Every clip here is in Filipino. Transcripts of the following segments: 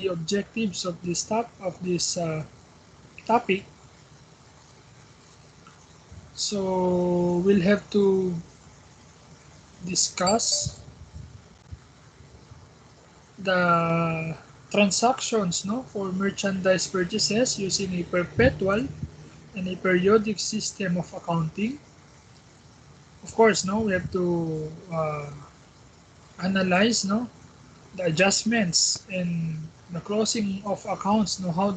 the objectives of this topic. So we'll have to discuss the transactions, no, for merchandise purchases using a perpetual and a periodic system of accounting. Of course, no, we have to analyze, no, the adjustments and the closing of accounts, no, how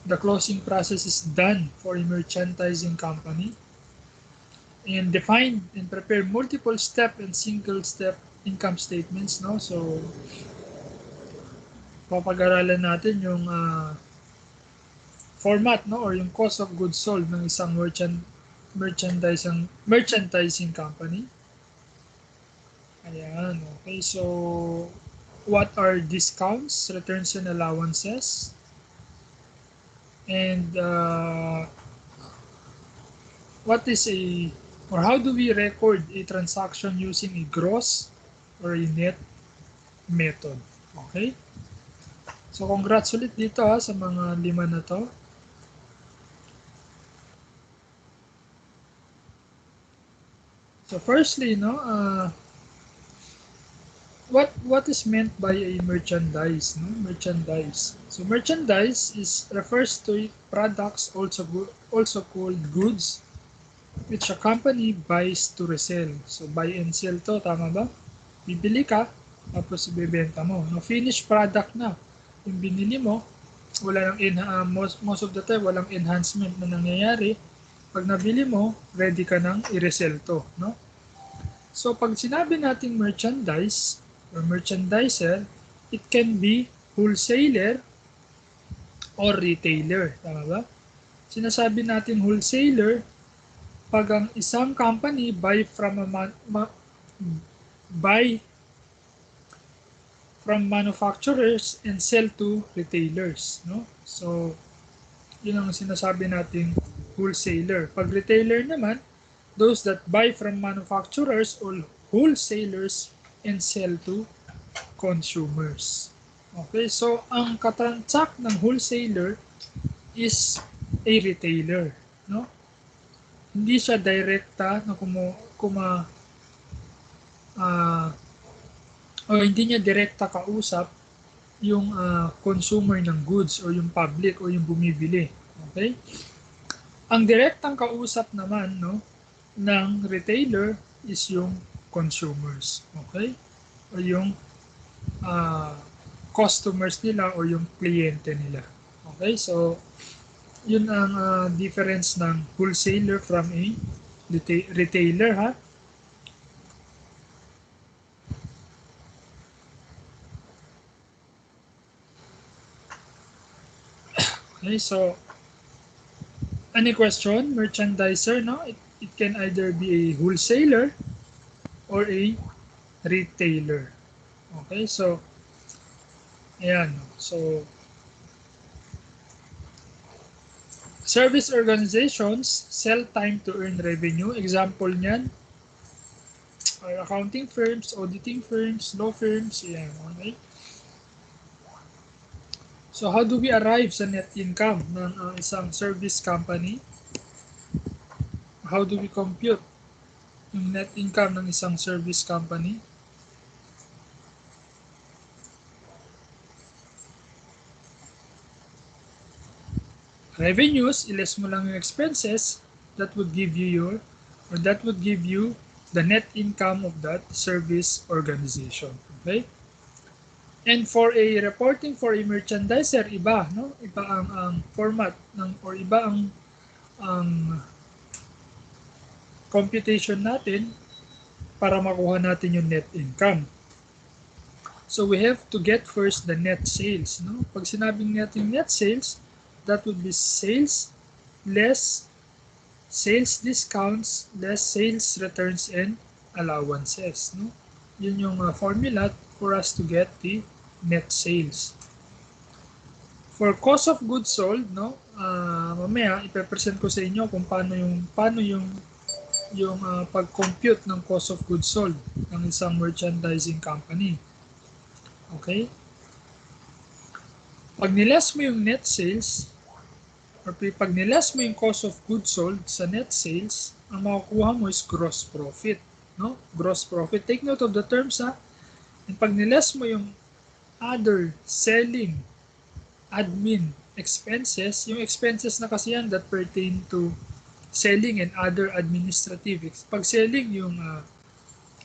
the closing process is done for a merchandising company, and define and prepare multiple step and single step income statements, no. So papag-aralan natin yung format, no, or yung cost of goods sold ng isang merchandising company. Ayan, okay. So what are discounts, returns and allowances? And what is how do we record a transaction using a gross or a net method? Okay? So congrats ulit dito sa mga 5 na to. So firstly, no, what is meant by a merchandise, no? Merchandise. So merchandise refers to products also called goods which a company buys to resell. So buy and sell to, tama ba? Bibili ka, tapos ibebenta mo. No, finished product na. Yung binili mo, wala nang most of the time walang enhancement na nangyayari. Pag nabili mo, ready ka nang i-resell to, no? So pag sinabi nating merchandise or merchandiser, it can be wholesaler or retailer, tama ba? Sinasabi natin wholesaler pag ang isang company buy from manufacturers and sell to retailers, no? So yun ang sinasabi nating wholesaler. Pag retailer naman, those that buy from manufacturers or wholesalers and sell to consumers. Okay, so ang katransact ng wholesaler is a retailer, no? Hindi siya direkta na hindi niya direkta kausap yung consumer ng goods o yung public o yung bumibili. Okay? Ang direktang kausap naman, no, ng retailer is yung consumers. Okay? O yung customers nila o yung kliyente nila. Okay? So, yun ang difference ng wholesaler from a retailer, ha? Okay, so any question? Merchandiser, no? It can either be a wholesaler or a retailer. Okay, so ayan. So service organizations sell time to earn revenue. Example niyan are accounting firms, auditing firms, law firms. Ayan, okay? So how do we arrive sa net income ng isang service company? How do we compute yung net income ng isang service company? Revenues, iles mo lang yung expenses, that would give you the net income of that service organization. Okay? And for a reporting for a merchandiser, iba, no? Iba ang format or iba ang computation natin para makuha natin yung net income. So we have to get first the net sales, no? Pag sinabing natin net sales, that would be sales less sales discounts less sales returns and allowances, no? Yun yung formula for us to get the net sales. For cost of goods sold, no, mamaya ipe-present ko sa inyo kung paano yung pag-compute ng cost of goods sold ng isang merchandising company. Okay? Pag nilas mo yung net sales, or pag nilas mo yung cost of goods sold sa net sales, ang makukuha mo is gross profit. No? Gross profit. Take note of the terms ha. And pag nilas mo yung other selling admin expenses, yung expenses na kasi yan that pertain to selling and other administrative. Pag selling, yung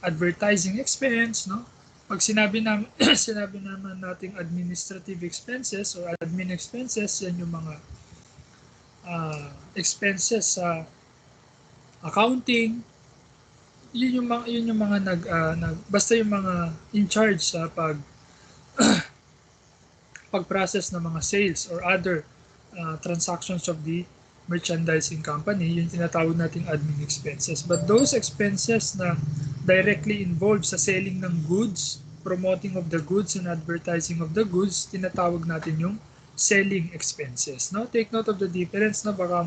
advertising expense, no? Pag sinabi naman, sinabi naman nating administrative expenses or admin expenses, yan yung mga expenses sa accounting, yun yung mga basta yung mga in charge sa pag-process ng mga sales or other transactions of the merchandising company, yung tinatawag nating admin expenses. But those expenses na directly involved sa selling ng goods, promoting of the goods and advertising of the goods, tinatawag natin yung selling expenses. No? Take note of the difference na baka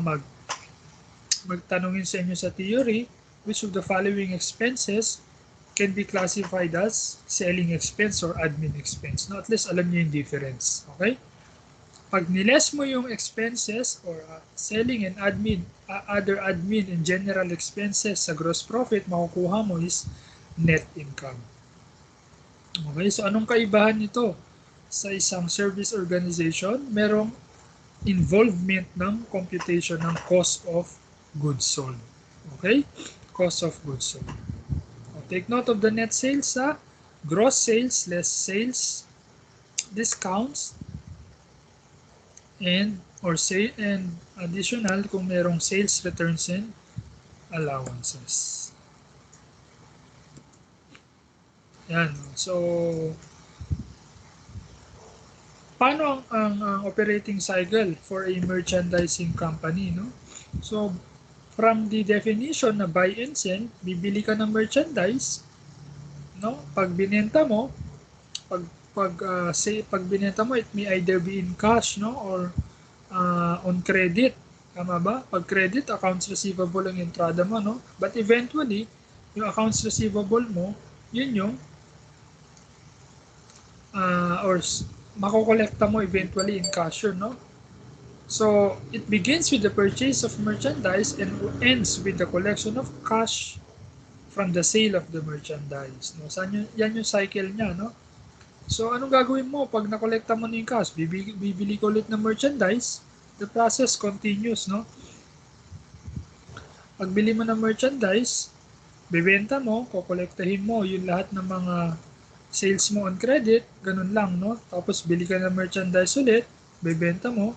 magtanungin sa inyo sa theory, which of the following expenses can be classified as selling expense or admin expense. No? At least alam niyo yung difference. Okay? Pag niles mo yung expenses or selling and admin, other admin and general expenses sa gross profit, makukuha mo is net income. Okay, so anong kaibahan nito? Sa isang service organization, merong involvement ng computation ng cost of goods sold. Okay? Cost of goods sold. Take note of the net sales sa gross sales less sales discounts and additional kung merong sales returns and allowances. Yan. So, paano ang operating cycle for a merchandising company, no? So, from the definition na buy and sell, bibili ka ng merchandise, no? Pag binenta mo, pag binenta mo, it may either be in cash, no, or on credit. Tama ba? Pag credit, accounts receivable ang entrada mo, no? But eventually, yung accounts receivable mo, yun yung or makokolekta mo eventually in cash, no? So, it begins with the purchase of merchandise and ends with the collection of cash from the sale of the merchandise. No? Yan yung cycle niya, no? So, anong gagawin mo pag nakolekta mo na yung cash? Bibili ko ulit ng merchandise. The process continues, no? Pagbili mo ng merchandise, bibenta mo, kokolektahin mo yung lahat ng mga sales mo on credit, ganun lang, no? Tapos, bili ka ng merchandise ulit, bibenta mo.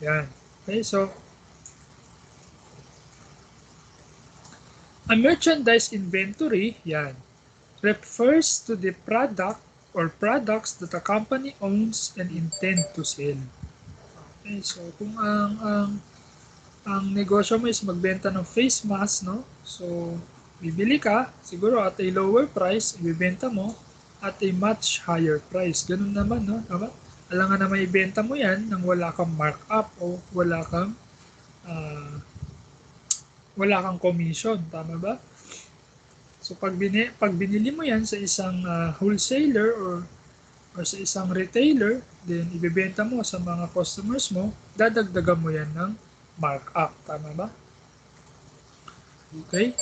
Yan. Okay, so, a merchandise inventory, yan, refers to the product or products that a company owns and intend to sell. Okay, so kung ang negosyo mo is magbenta ng face mask, no? So, bibili ka, siguro at a lower price, ibibenta mo at a much higher price. Ganun naman, no? Tama? Alangan na may ibenta mo yan nang wala kang markup o wala kang commission. Tama ba? So pag binili mo yan sa isang wholesaler or sa isang retailer, then ibebenta mo sa mga customers mo, dadagdagan mo yan ng markup. Tama ba? Okay?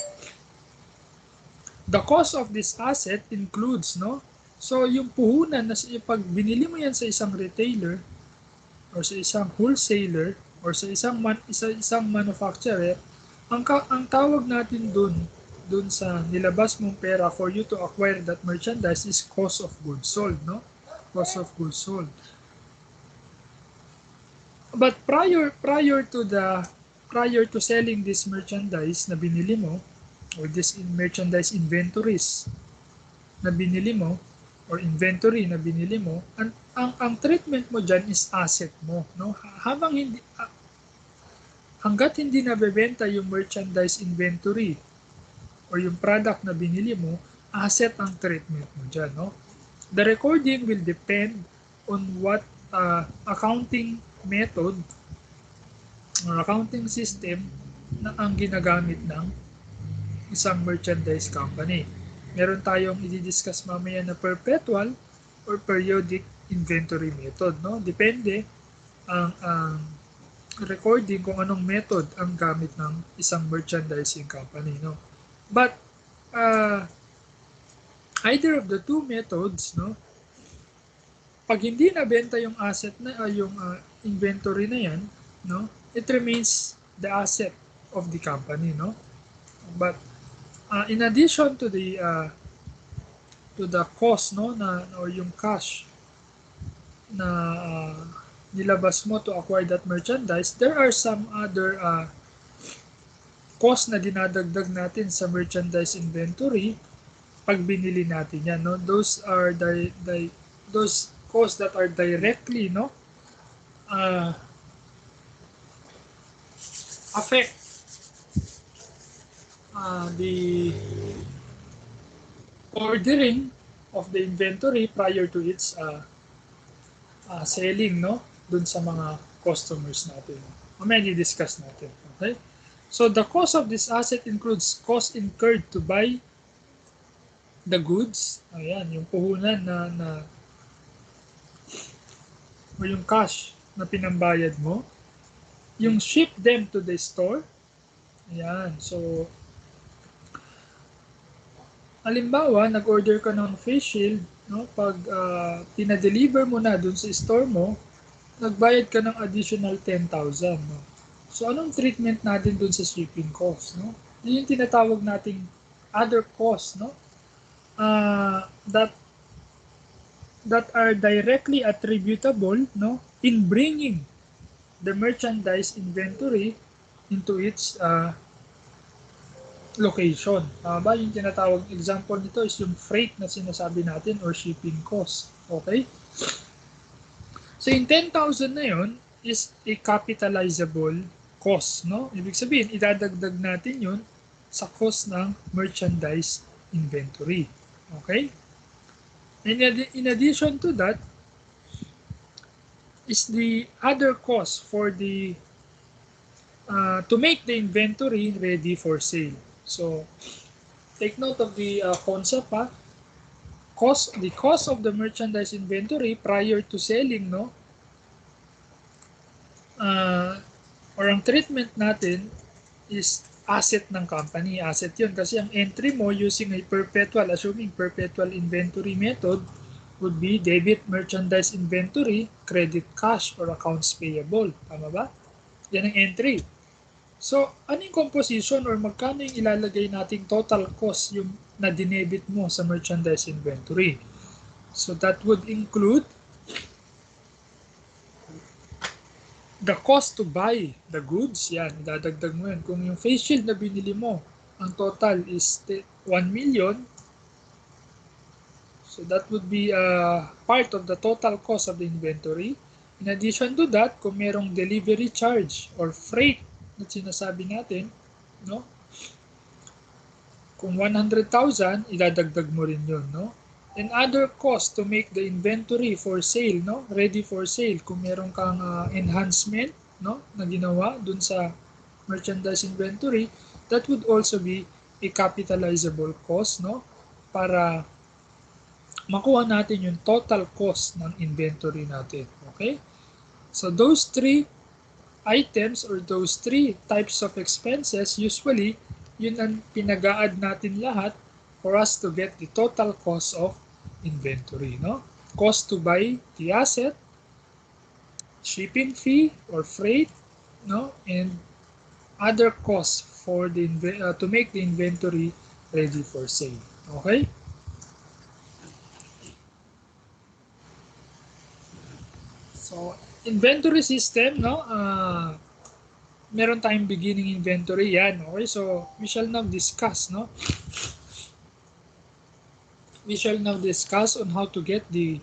The cost of this asset includes, no? So yung puhunan na pag binili mo yan sa isang retailer or sa isang wholesaler or sa isang manufacturer, ang tawag natin dun sa nilabas mong pera for you to acquire that merchandise is cost of goods sold, no? Cost of goods sold. But prior to selling this merchandise na binili mo or this merchandise inventories na binili mo or inventory na binili mo, ang treatment mo diyan is asset mo, no? Hangga't hindi nabebenta yung merchandise inventory or yung product na binili mo, asset ang treatment mo dyan, no? The recording will depend on what accounting method or accounting system na ang ginagamit ng isang merchandise company. Meron tayong i-discuss mamaya na perpetual or periodic inventory method, no? Depende ang recording kung anong method ang gamit ng isang merchandising company, no? But either of the two methods, no? Pag hindi nabenta yung asset na yung inventory na yan, no? It remains the asset of the company, no? But in addition to the cost, no, na or yung cash na nilabas mo to acquire that merchandise, there are some other cost na dinadagdag natin sa merchandise inventory pag binili natin yan, no? Those are those costs that are directly, no, affect the ordering of the inventory prior to its selling, no, dun sa mga customers natin. Mamaya i-discuss natin. Okay? So the cost of this asset includes cost incurred to buy the goods. Ayan, yung puhunan na o yung cash na pinambayad mo. Yung ship them to the store. Ayan, so halimbawa, nag-order ka ng face shield, no? Pag pinadeliver mo na dun sa store mo, nagbayad ka ng additional 10,000, no? So anong treatment natin dun sa shipping cost, no? Yun yung tinatawag nating other costs, no? That are directly attributable, no, in bringing the merchandise inventory into its location. Ba? Yung tinatawag example nito is yung freight na sinasabi natin or shipping cost. Okay? So yung 10,000 na yun is a capitalizable cost, no? Ibig sabihin, idadagdag natin yun sa cost ng merchandise inventory. Okay? And in addition to that is the other cost for the to make the inventory ready for sale. So take note of the concept, ha? The cost of the merchandise inventory prior to selling, no? Or ang treatment natin is asset ng company. Asset yun kasi ang entry mo using a perpetual, assuming perpetual inventory method would be debit merchandise inventory, credit cash, or accounts payable. Tama ba? Yan ang entry. So, ano yung composition or magkano yung ilalagay nating total cost yung na dinebit mo sa merchandise inventory? So, that would include the cost to buy the goods. Yan, dadagdag mo yan. Kung yung face shield na binili mo, ang total is 1 million, so that would be part of the total cost of the inventory. In addition to that, kung merong delivery charge or freight na sinasabi natin, no? Kung 100,000, idadagdag mo rin yun, no? And other costs to make the inventory for sale, no? Ready for sale. Kung meron kang enhancement, no, na ginawa dun sa merchandise inventory, that would also be a capitalizable cost, no? Para makuha natin yung total cost ng inventory natin. Okay? So those three items or those three types of expenses, usually, yun ang pinag-a-add natin lahat for us to get the total cost of inventory. No? Cost to buy the asset, shipping fee or freight, no, and other costs for the to make the inventory ready for sale. Okay? So, inventory system, no? Meron tayong beginning inventory yan. Okay? So, we shall now discuss, no? We shall now discuss on how to get the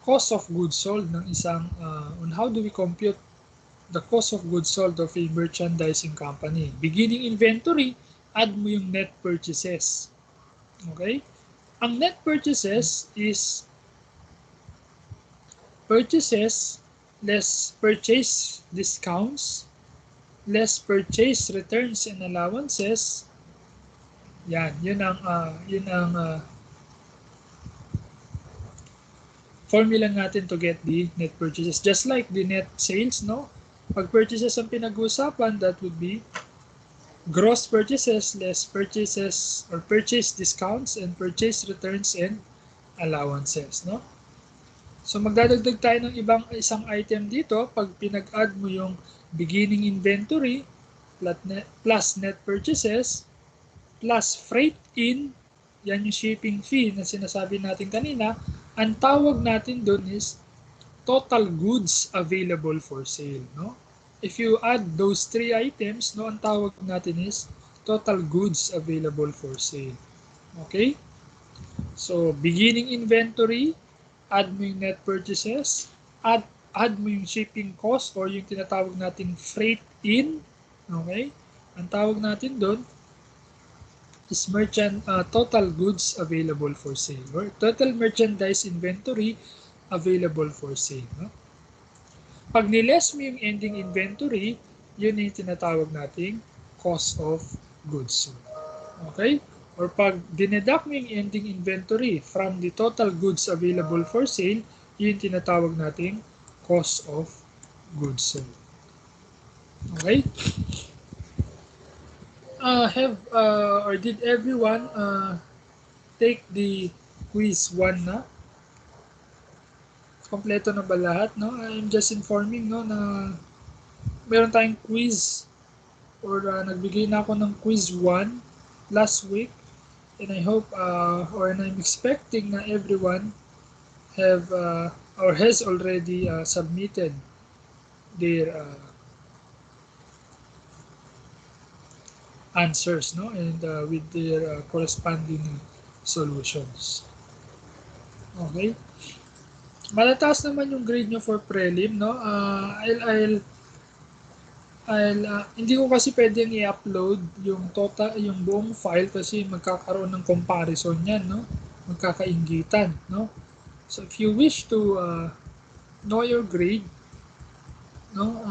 cost of goods sold ng isang, on how do we compute the cost of goods sold of a merchandising company. Beginning inventory, add mo yung net purchases. Okay? Ang net purchases is purchases less purchase discounts, less purchase returns and allowances. Yan, yun ang formula natin to get the net purchases. Just like the net sales, no? Pag purchases ang pinag-uusapan, that would be gross purchases less purchases or purchase discounts and purchase returns and allowances, no? So magdadagdag tayo ng isang item dito pag pinag-add mo yung beginning inventory plus net purchases plus freight in, yan yung shipping fee na sinasabi natin kanina. Ang tawag natin doon is total goods available for sale, no? If you add those three items, no, ang tawag natin is total goods available for sale. Okay? So, beginning inventory, add mo yung net purchases, add mo yung shipping cost or yung tinatawag nating freight in. Okay? Ang tawag natin doon is total goods available for sale or total merchandise inventory available for sale. No? Pag niless mo yung ending inventory, yun yung tinatawag nating cost of goods sold. Okay? Or pag dineduct mo yung ending inventory from the total goods available for sale, yun yung tinatawag nating cost of goods sold. Okay? Did everyone take the quiz 1 na? Kompleto na ba lahat, no? I'm just informing, no, na meron tayong quiz or nagbigay na ako ng quiz 1 last week, and I hope and I'm expecting na everyone have or has already submitted their answers, no, and with their corresponding solutions. Okay. Malataas naman yung grade nyo for prelim, no? Hindi ko kasi pwedeng i-upload yung yung buong file kasi magkakaroon ng comparison yan, no? Magkakainggitan, no? So if you wish to know your grade, no,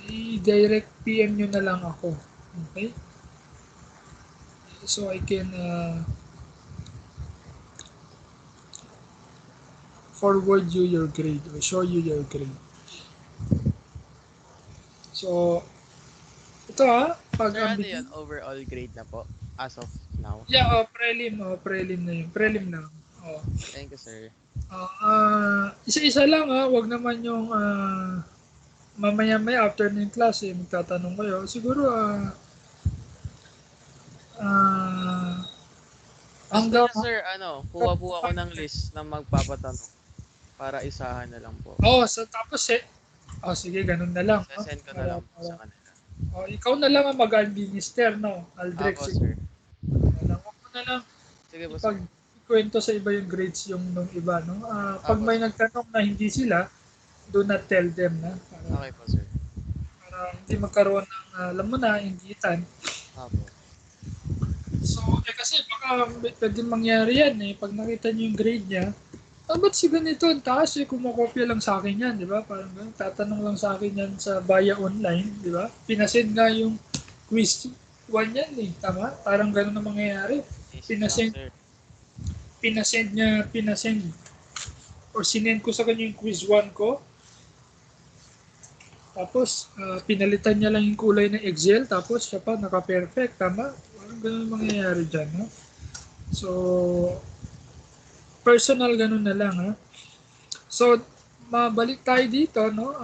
i-direct PM nyo na lang ako. Okay? So I can forward you your grade or show you your grade. So, ito pag Sir, ano yun? Overall grade na po as of now? Yeah, prelim na yun. Prelim na. Oh. Thank you, sir. Isa-isa lang wag naman yung mamaya-maya after ng class magtatanong kayo. Siguro hanggang sir, kuha po ako ng list ng magpapatanong para isahan na lang po. So tapos sige, ganun na lang. Send ko na lang po sa kanila. Ikaw na lang ang mag-administer, no? Aldrich. Apo, sir. Wag mo na lang. Sige po, sir. Kwento sa iba yung grades yung nung iba, no? Pag may nagtanong na hindi sila, do not tell them, na. Okay po, sir. Para hindi magkaroon ng, alam mo na, inggitan. Apo. So, kasi baka pwede mangyari yan pag nakita niyo yung grade niya, ba't si ganito ang taas kumakopya lang sa akin yan, di ba? Parang tatanong lang sa akin yan sa via online, di ba? Pinasend nga yung quiz 1 yan tama? Parang gano'n na mangyayari. Pinasend or sinend ko sa kanya yung quiz 1 ko. Tapos, pinalitan niya lang yung kulay ng Excel, tapos siya pa naka-perfect, tama? Parang gano'n mangyayari dyan, no? So, personal ganun na lang, So, mabalik tayo dito, no?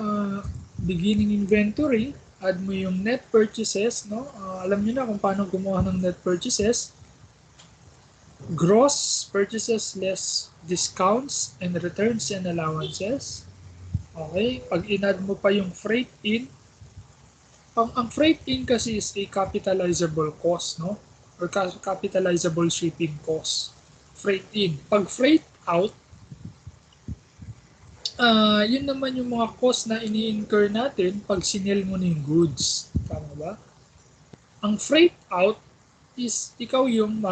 Beginning inventory, add mo yung net purchases, no? Alam niyo na kung paano gumawa ng net purchases. Gross purchases less discounts and returns and allowances. Okay, pag in-add mo pa yung freight in, ang freight in kasi is a capitalizable cost, no? Or capitalizable shipping cost. Freight in. Pag freight out, yun naman yung mga cost na ini-incur natin pag sinil mo na yung goods. Tama ba? Ang freight out is ikaw yung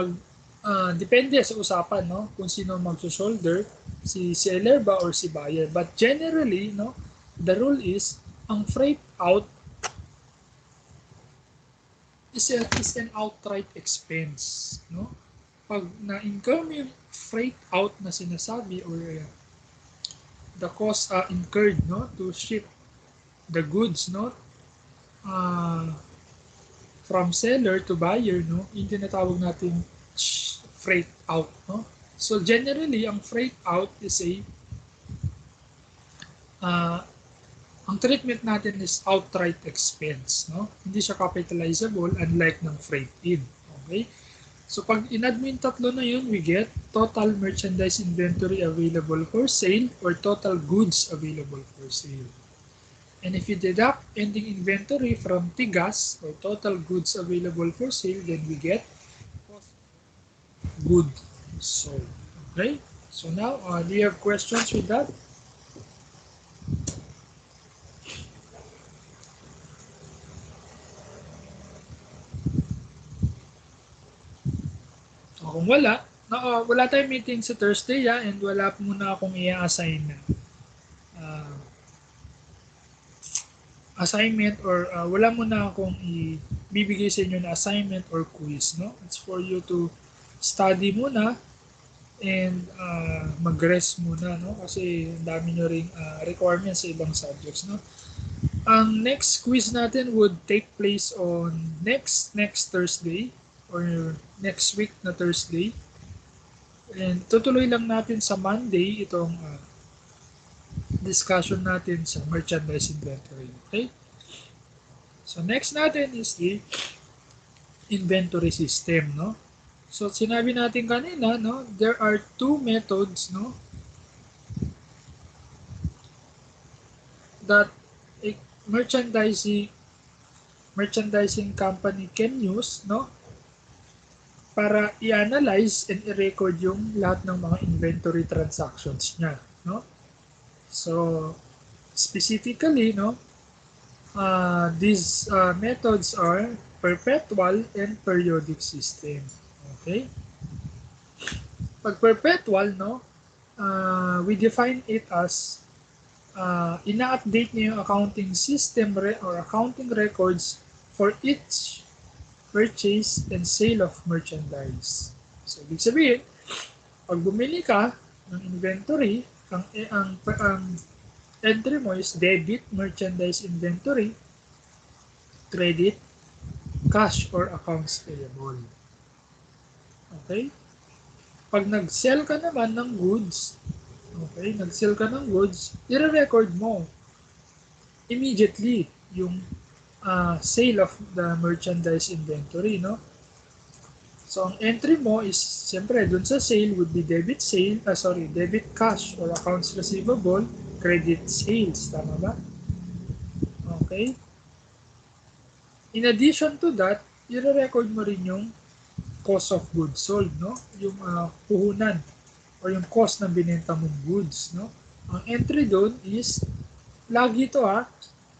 depende sa usapan, no? Kung sino magso-shoulder, si seller ba or si buyer. But generally, no, the rule is ang freight out is an outright expense, no? Pag na-incur mo yung freight out na sinasabi or the cost incurred, no, to ship the goods, no, uh, from seller to buyer, no, yung tinatawag natin freight out, no. So generally, ang freight out is uh, ang treatment natin is outright expense, no? Hindi siya capitalizable unlike ng freight in, okay? So pag in-add mo yung tatlo na yun, we get total merchandise inventory available for sale or total goods available for sale. And if you deduct ending inventory from TIGAS or total goods available for sale, then we get good sold. Okay? So now, do you have questions with that? O kung wala, wala tayong meeting sa Thursday and wala muna akong i-assign na assignment or wala muna akong ibibigay sa inyo na assignment or quiz, no? It's for you to study muna and mag-rest muna, no? Kasi ang dami nyo ring requirements sa ibang subjects, no? Ang next quiz natin would take place on next Thursday or next week na Thursday. And tutuloy lang natin sa Monday itong discussion natin sa merchandise inventory. Okay? So next natin is the inventory system, no? So sinabi natin kanina, no, there are two methods, no, that a merchandising company can use, no, para i-analyze and i-record yung lahat ng mga inventory transactions niya, no? So specifically, no, these methods are perpetual and periodic system. Okay? Pag perpetual, no, we define it as ina-update niya yung accounting system or accounting records for each purchase and sale of merchandise. So, ibig sabihin, pag bumili ka ng inventory, ang entry mo is debit merchandise inventory, credit, cash, or accounts payable. Okay? Pag nag-sell ka naman ng goods, okay, nag-sell ka ng goods, i-record mo immediately yung sale of the merchandise inventory, no? So, ang entry mo is, siyempre, dun sa sale would be debit cash or accounts receivable, credit sales. Tama ba? Okay? In addition to that, i-record mo rin yung cost of goods sold, no? Yung puhunan or yung cost ng binenta mong goods, no? Ang entry doon is, lagi to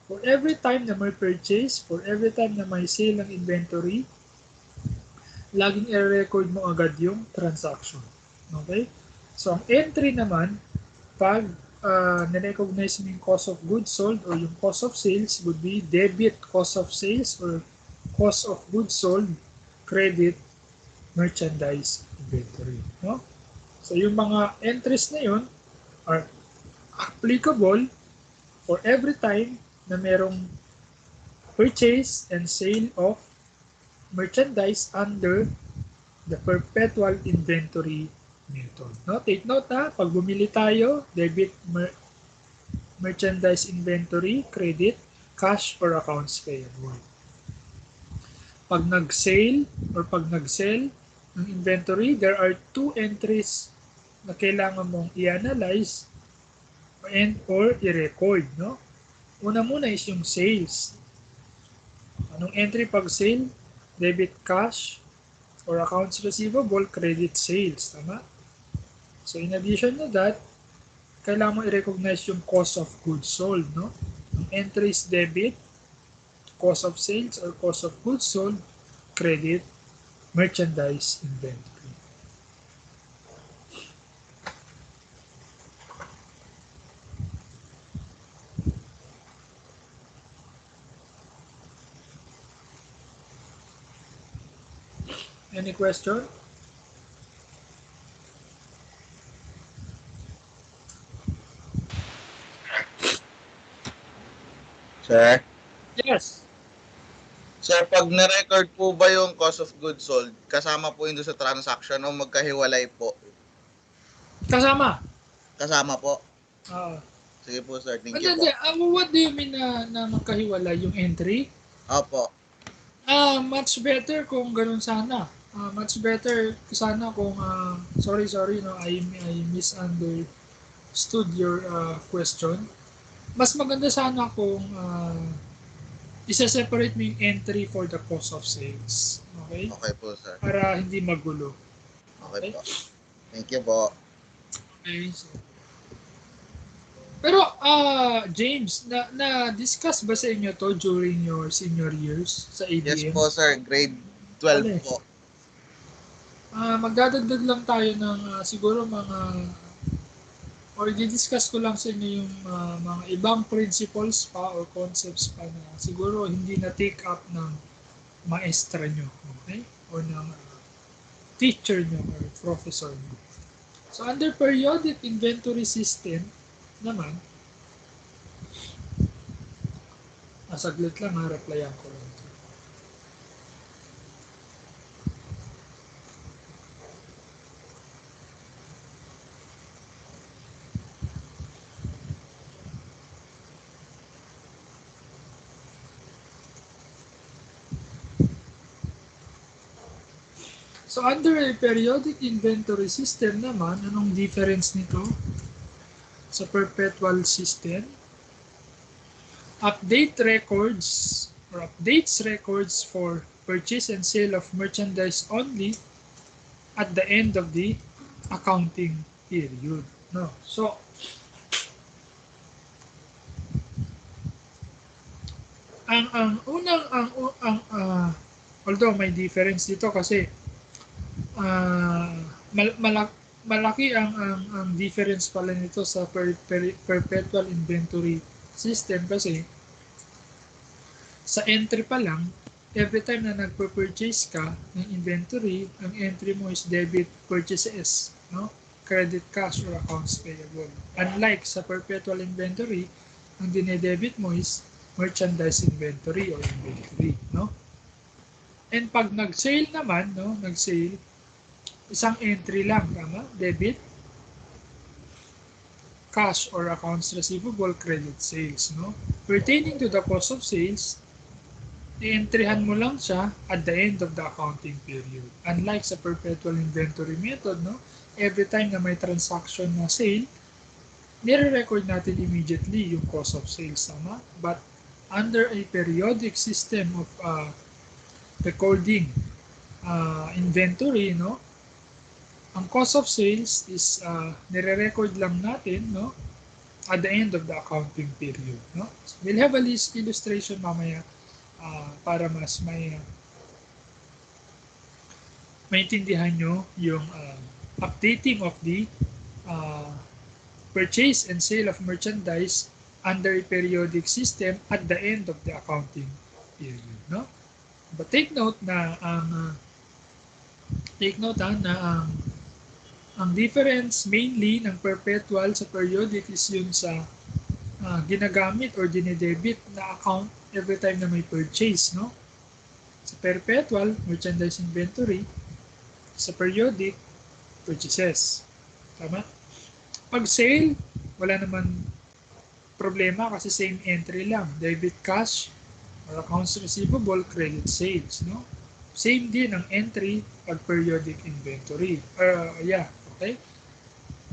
for every time na may purchase, for every time na may sale ng inventory, laging i-record mo agad yung transaction. Okay? So, ang entry naman, pag na-recognize mo yung cost of goods sold or yung cost of sales would be debit cost of sales or cost of goods sold, credit merchandise inventory. No? So, yung mga entries na yun are applicable for every time na merong purchase and sale of merchandise under the perpetual inventory method. No? Take note pag bumili tayo, debit merchandise inventory, credit, cash, or accounts payable. Pag nag-sale or pag nag-sell ng inventory, there are two entries na kailangan mong i-analyze and or i-record. No? Una muna is yung sales. Anong entry pag sale? Debit cash or accounts receivable, credit sales. Tama? So in addition to that, kailangan mo i-recognize yung cost of goods sold. No? Ang entry is debit, cost of sales or cost of goods sold, credit, merchandise inventory. Any question? Sir? Yes. Sir, pag na-record po ba yung cost of goods sold, kasama po yun doon sa transaction o magkahiwalay po? Kasama. Kasama po. Ah. Sige po, sir. Thank Hindi, you po. what do you mean na magkahiwalay yung entry? Opo. Much better kung ganun sana. Much better sana kung sorry no, I misunderstood your question. Mas maganda sana kung isa-separate mo yung entry for the cost of sales. Okay? Okay po, sir. Para hindi magulo. Okay po. Thank you po. Okay. So, pero James, na-discuss ba sa inyo to during your senior years sa ABM? Yes po, sir. Grade 12 Alin? po. Magdadagdag lang tayo ng siguro or i-discuss ko lang sa inyo yung mga ibang principles pa or concepts pa na siguro hindi na take up ng maestra nyo, okay? O ng teacher nyo or professor nyo. So under periodic inventory system naman, saglit lang replyan ko lang. So under a periodic inventory system naman, anong difference nito sa perpetual system? Updates records for purchase and sale of merchandise only at the end of the accounting period. No. So ang unang although may difference dito kasi malaki ang difference pala nito sa perpetual inventory system kasi sa entry pa lang, every time na nagpo-purchase ka ng inventory, ang entry mo is debit purchases, no? Credit cash or accounts payable. Unlike sa perpetual inventory, ang dinedebit mo is merchandise inventory or inventory, no? And pag nag-sale naman, no, nag-sale, isang entry lang, tama? Debit, cash or accounts receivable, credit sales, no? Pertaining to the cost of sales, i-entryhan mo lang siya at the end of the accounting period. Unlike sa perpetual inventory method, no? Every time na may transaction na sale, nire-record natin immediately yung cost of sales, tama? But under a periodic system of recording inventory, no? Ang cost of sales is nire-record lang natin, no? At the end of the accounting period, no? So we'll have a illustration mamaya para mas maintindihan nyo yung updating of the purchase and sale of merchandise under a periodic system at the end of the accounting period, no? But take note na ang difference mainly ng perpetual sa periodic is yun sa ginagamit or dinedebit na account every time na may purchase, no? Sa perpetual, merchandise inventory. Sa periodic, purchases. Tama? Pag sale, wala naman problema kasi same entry lang. Debit cash or accounts receivable, credit sales, no? Same din ang entry pag periodic inventory. Okay?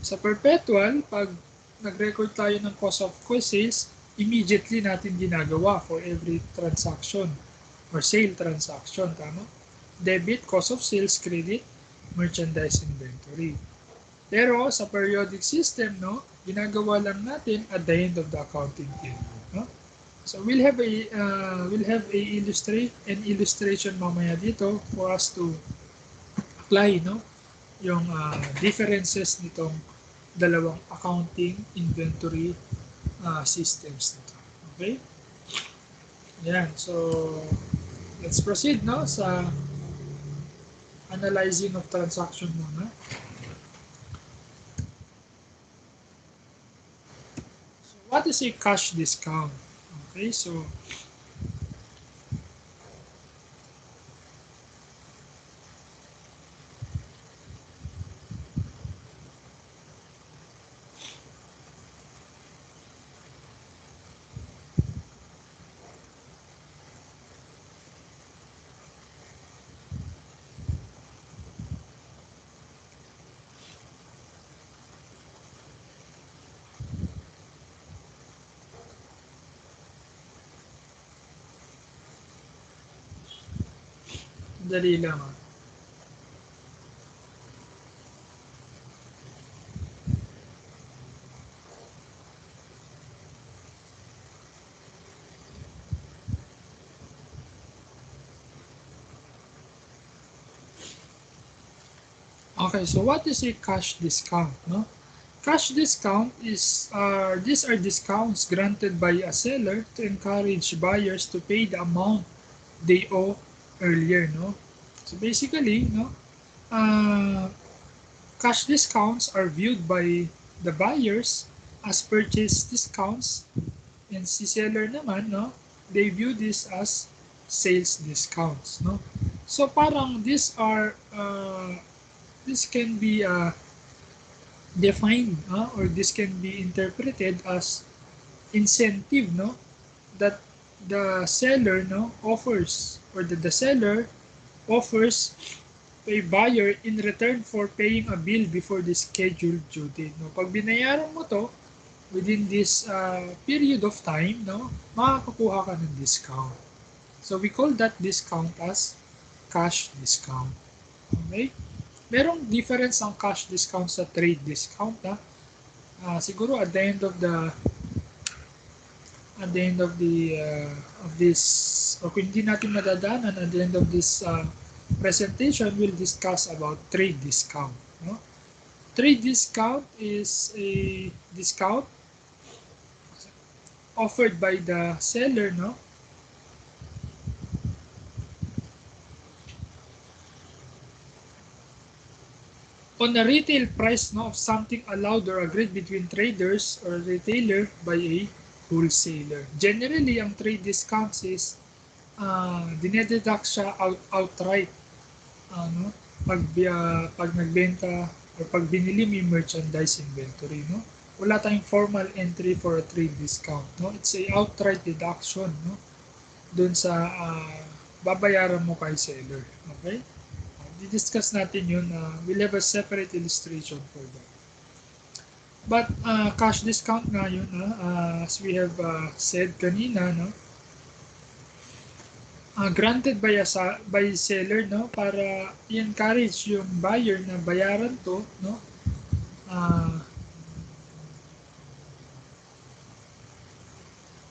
Sa perpetual, pag nag-record tayo ng cost of sales, immediately natin ginagawa for every transaction or sale transaction, tama? Debit, cost of sales, credit, merchandise inventory. Pero sa periodic system, no, ginagawa lang natin at the end of the accounting period, no? So we'll have a illustration mamaya dito for us to apply, no, yung differences nitong dalawang accounting inventory systems nito. Okay? Yan. So, let's proceed, no, sa analyzing of transaction muna. So, what is a cash discount? Okay, so dali lang. Okay, so what is a cash discount? No? Cash discount is these are discounts granted by a seller to encourage buyers to pay the amount they owe earlier. No? So basically, no, uh, cash discounts are viewed by the buyers as purchase discounts, and si seller naman, no, they view this as sales discounts. No? So parang this can be defined or this can be interpreted as incentive, no, that the seller, no, offers, or that the seller offers to a buyer in return for paying a bill before the scheduled due date. No? Pag binayaran mo to within this period of time, no, makakakuha ka ng discount. So we call that discount as cash discount. Okay? Merong difference ang cash discount sa trade discount. Siguro at the end of this, o kung hindi natin madadaanan, at the end of this presentation, we'll discuss about trade discount. No? Trade discount is a discount offered by the seller, no, on a retail price, no, of something allowed or agreed between traders or retailer by a wholesaler. Generally, ang trade discounts is dinededuct siya outright, no, pag nagbenta or pag binili mo yung merchandise inventory, no. Wala tayong formal entry for a trade discount, no. It's a outright deduction, no, dun sa babayaran mo kay seller. Okay? Di-discuss natin yun. We'll have a separate illustration for that. But cash discount nga yun, as we have said kanina, no, granted by seller, no, para i-encourage yung buyer na bayaran to, no,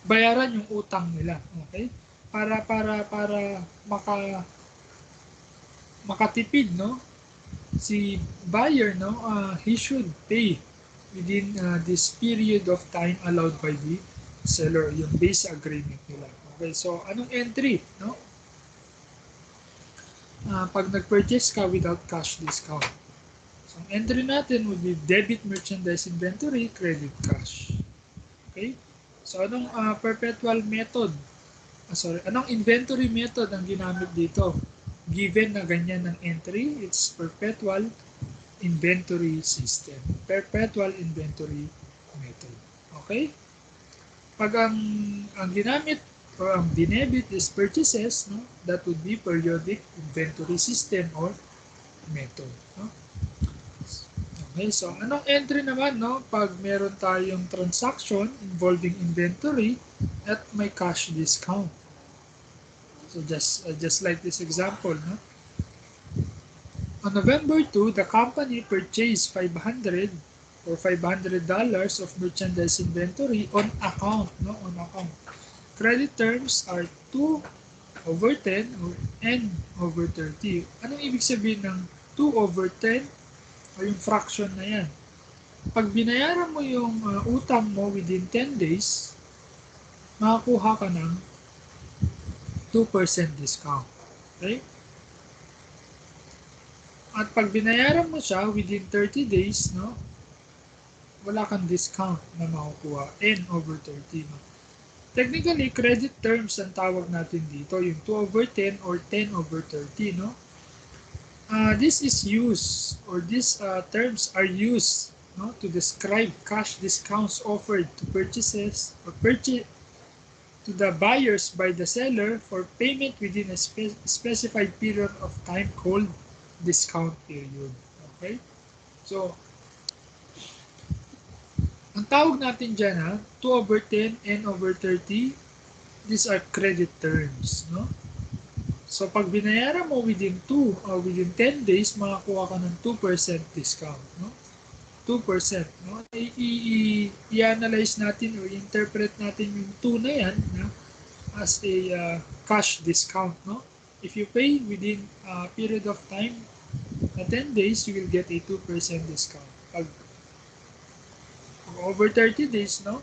bayaran yung utang nila, okay? Para makatipid, no, si buyer, no, he should pay within this period of time allowed by the seller, yung base agreement nila. Okay, so anong entry, no? Pag nag-purchase ka without cash discount. So ang entry natin would be debit merchandise inventory, credit cash. Okay? So anong perpetual method? Anong inventory method ang ginamit dito? Given na ganyan ng entry, it's perpetual inventory system. Perpetual inventory method. Okay? Pag ang ginamit o ang dinebit is purchases, no, that would be periodic inventory system or method. No? Okay, so anong entry naman, no, pag meron tayong transaction involving inventory at may cash discount? So just like this example, no? On November 2, the company purchased $500 of merchandise inventory on account, no, on account. Credit terms are 2/10 or N/30. Anong ibig sabihin ng 2/10 o yung fraction na yan? Pag binayaran mo yung utang mo within 10 days, makakuha ka ng 2% discount. Okay? At pag binayaran mo siya within 30 days, no, wala kang discount na makukuha, N/30. No? technically, credit terms ang tawag natin dito, yung 2/10 or 10/30, no? This is used, or these terms are used, no, to describe cash discounts offered to purchases or purchase to the buyers by the seller for payment within a specified period of time called discount period. Okay? So, ang tawag natin dyan, 2/10, N/30, these are credit terms, no? So, pag binayaran mo within 2 or within 10 days, makakuha ka ng 2% discount, no? 2%, no? I-analyze natin or interpret natin yung 2 na yan, no? As a cash discount, no? If you pay within a period of time na 10 days, you will get a 2% discount. Pag over 30 days, no?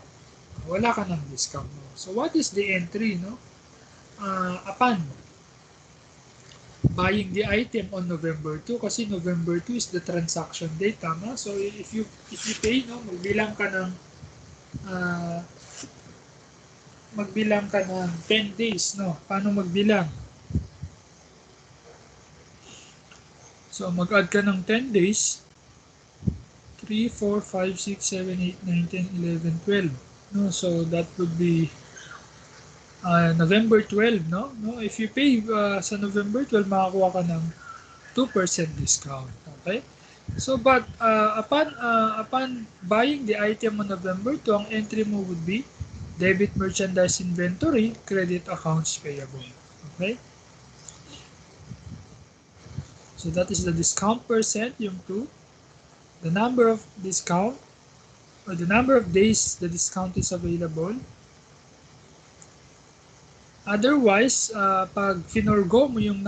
Wala ka ng discount, no? So what is the entry, no? Upon buying the item on November 2, kasi November 2 is the transaction date, tama? So if you pay, no, magbilang ka ng 10 days, no? Paano magbilang? So mag-add ka ng 10 days. 3, 4, 5, 6, 7, 8, 9, 10, 11, 12. No? So that would be November 12, no? If you pay sa November 12, makakuha ka ng 2% discount. Okay? So but upon buying the item on November 2, ang entry mo would be debit merchandise inventory, credit accounts payable. Okay? So that is the discount percent, yung 2. The number of discount or the number of days the discount is available. Otherwise, pag finorgo mo yung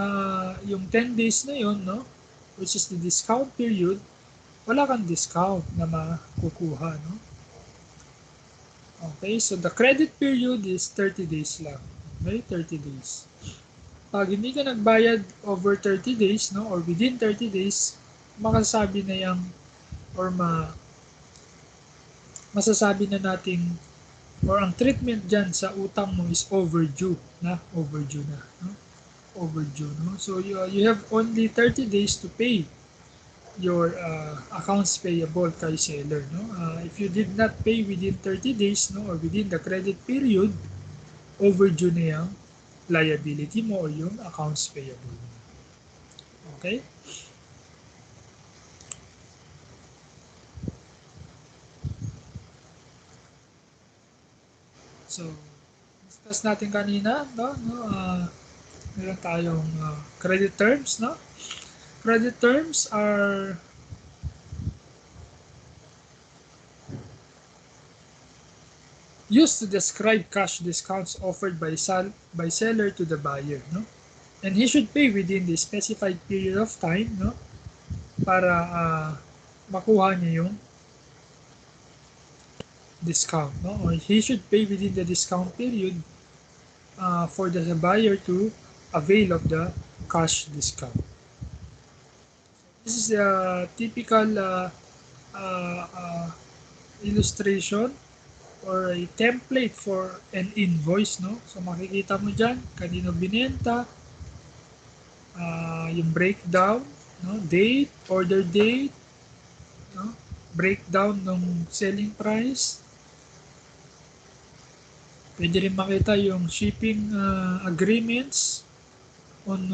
10 days na yun, no, which is the discount period, wala kang discount na makukuha, no? Okay, so the credit period is 30 days lang. Okay, 30 days. Pag hindi ka nagbayad over 30 days, no, or within 30 days, makasabi na yung or masasabi na nating or ang treatment dyan sa utang mo is overdue na, no? Overdue, no? So you have only 30 days to pay your accounts payable kay seller, no? If you did not pay within 30 days, no, or within the credit period, overdue na yung liability mo or yung accounts payable. Okay? So, discuss natin kanina, no? Meron tayong credit terms, no? Credit terms are used to describe cash discounts offered by seller to the buyer, no? And he should pay within the specified period of time, no? Para makuha niya yung discount, no? Or he should pay within the discount period for the buyer to avail of the cash discount. This is a typical illustration or a template for an invoice, no? So makikita mo dyan, kanino binenta, yung breakdown, no? Date, order date, no? Breakdown ng selling price. Pwede rin makita yung shipping agreements on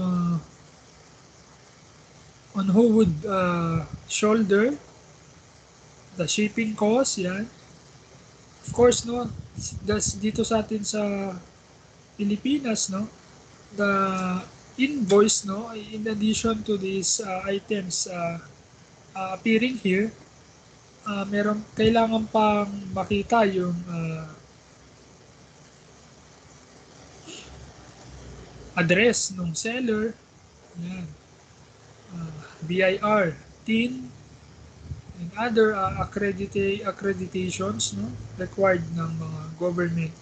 who would shoulder the shipping cost, yan. Of course, no, dito sa atin sa Pilipinas, no, the invoice, no, in addition to these items appearing here, meron kailangan pang makita yung address ng seller, yan, BIR, TIN, and other accreditations, no, required ng mga government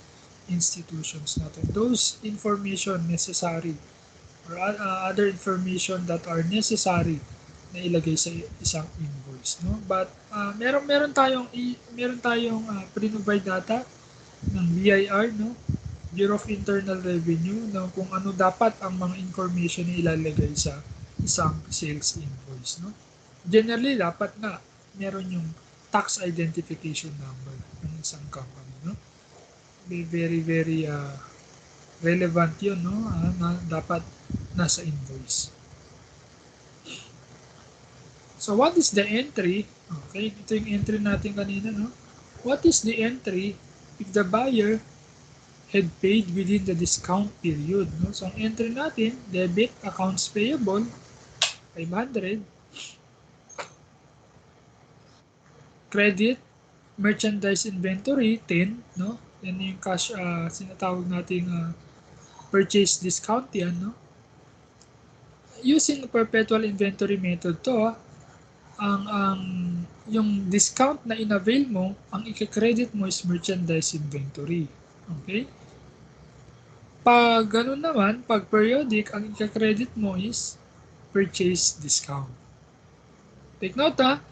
institutions natin. Those information necessary or other information that are necessary na ilagay sa isang invoice, no? But meron tayong pre-provide data ng BIR, no? Bureau of Internal Revenue na kung ano dapat ang mga information na ilalagay sa isang sales invoice. No? Generally, dapat nga meron yung tax identification number ng isang company. No? Very, very relevant yun, no? Na dapat nasa invoice. So, what is the entry? Okay, ito yung entry natin kanina, no? What is the entry if the buyer had paid within the discount period, no? So, ang entry natin, debit, accounts payable, 500, credit, merchandise inventory, 10, no? Yan yung cash, sinatawag nating purchase discount yan, no? Using perpetual inventory method to, ang yung discount na inavail mo, ang i-credit mo is merchandise inventory. Okay? Pag ganun naman, pag periodic, ang i-credit mo is purchase discount. Take note ha,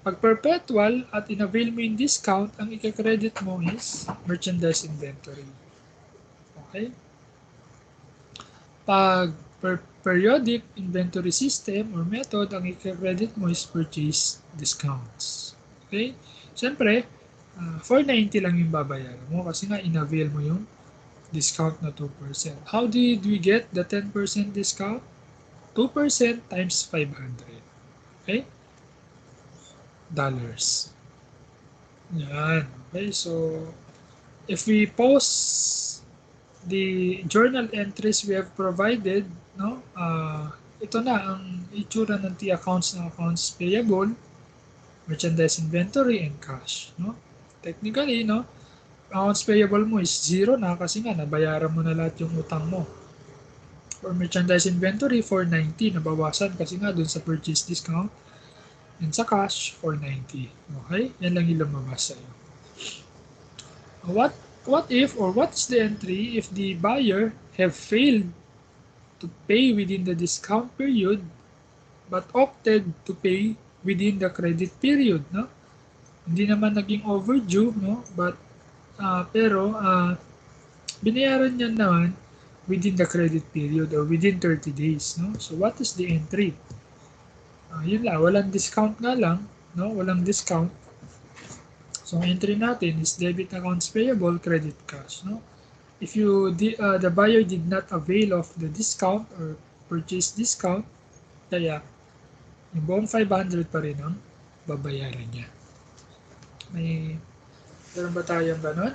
pag perpetual at inavail mo yung discount, ang i-credit mo is merchandise inventory. Okay? Pag periodic inventory system or method, ang i-credit mo is purchase discounts. Okay? Siyempre, 490 lang yung babayaran mo kasi nga in-avail mo yung discount na 2%. How did we get the 10% discount? 2% times 500. Okay? Dollars. Yan. Okay, so if we post the journal entries we have provided, no? Ito na ang itsura ng accounts ng accounts payable, merchandise inventory, and cash, no? Technically, no? Accounts payable mo is 0 na kasi nga nabayaran mo na lahat yung utang mo. For merchandise inventory, 490, nabawasan kasi nga dun sa purchase discount. And sa cash, 490. Okay? Yan lang yung lumabas sa'yo. What if or what's the entry if the buyer have failed to pay within the discount period but opted to pay within the credit period, no? Hindi naman naging overdue, no? But pero binayaran niya naman within the credit period or within 30 days, no? So what is the entry? Yun lang, walang discount nga lang, no? Walang discount. So ang entry natin is debit accounts payable, credit cash, no? If the buyer did not avail of the discount or purchase discount, kaya yung buong 500 pa rin ang babayaran niya. Meron ba tayong ganun?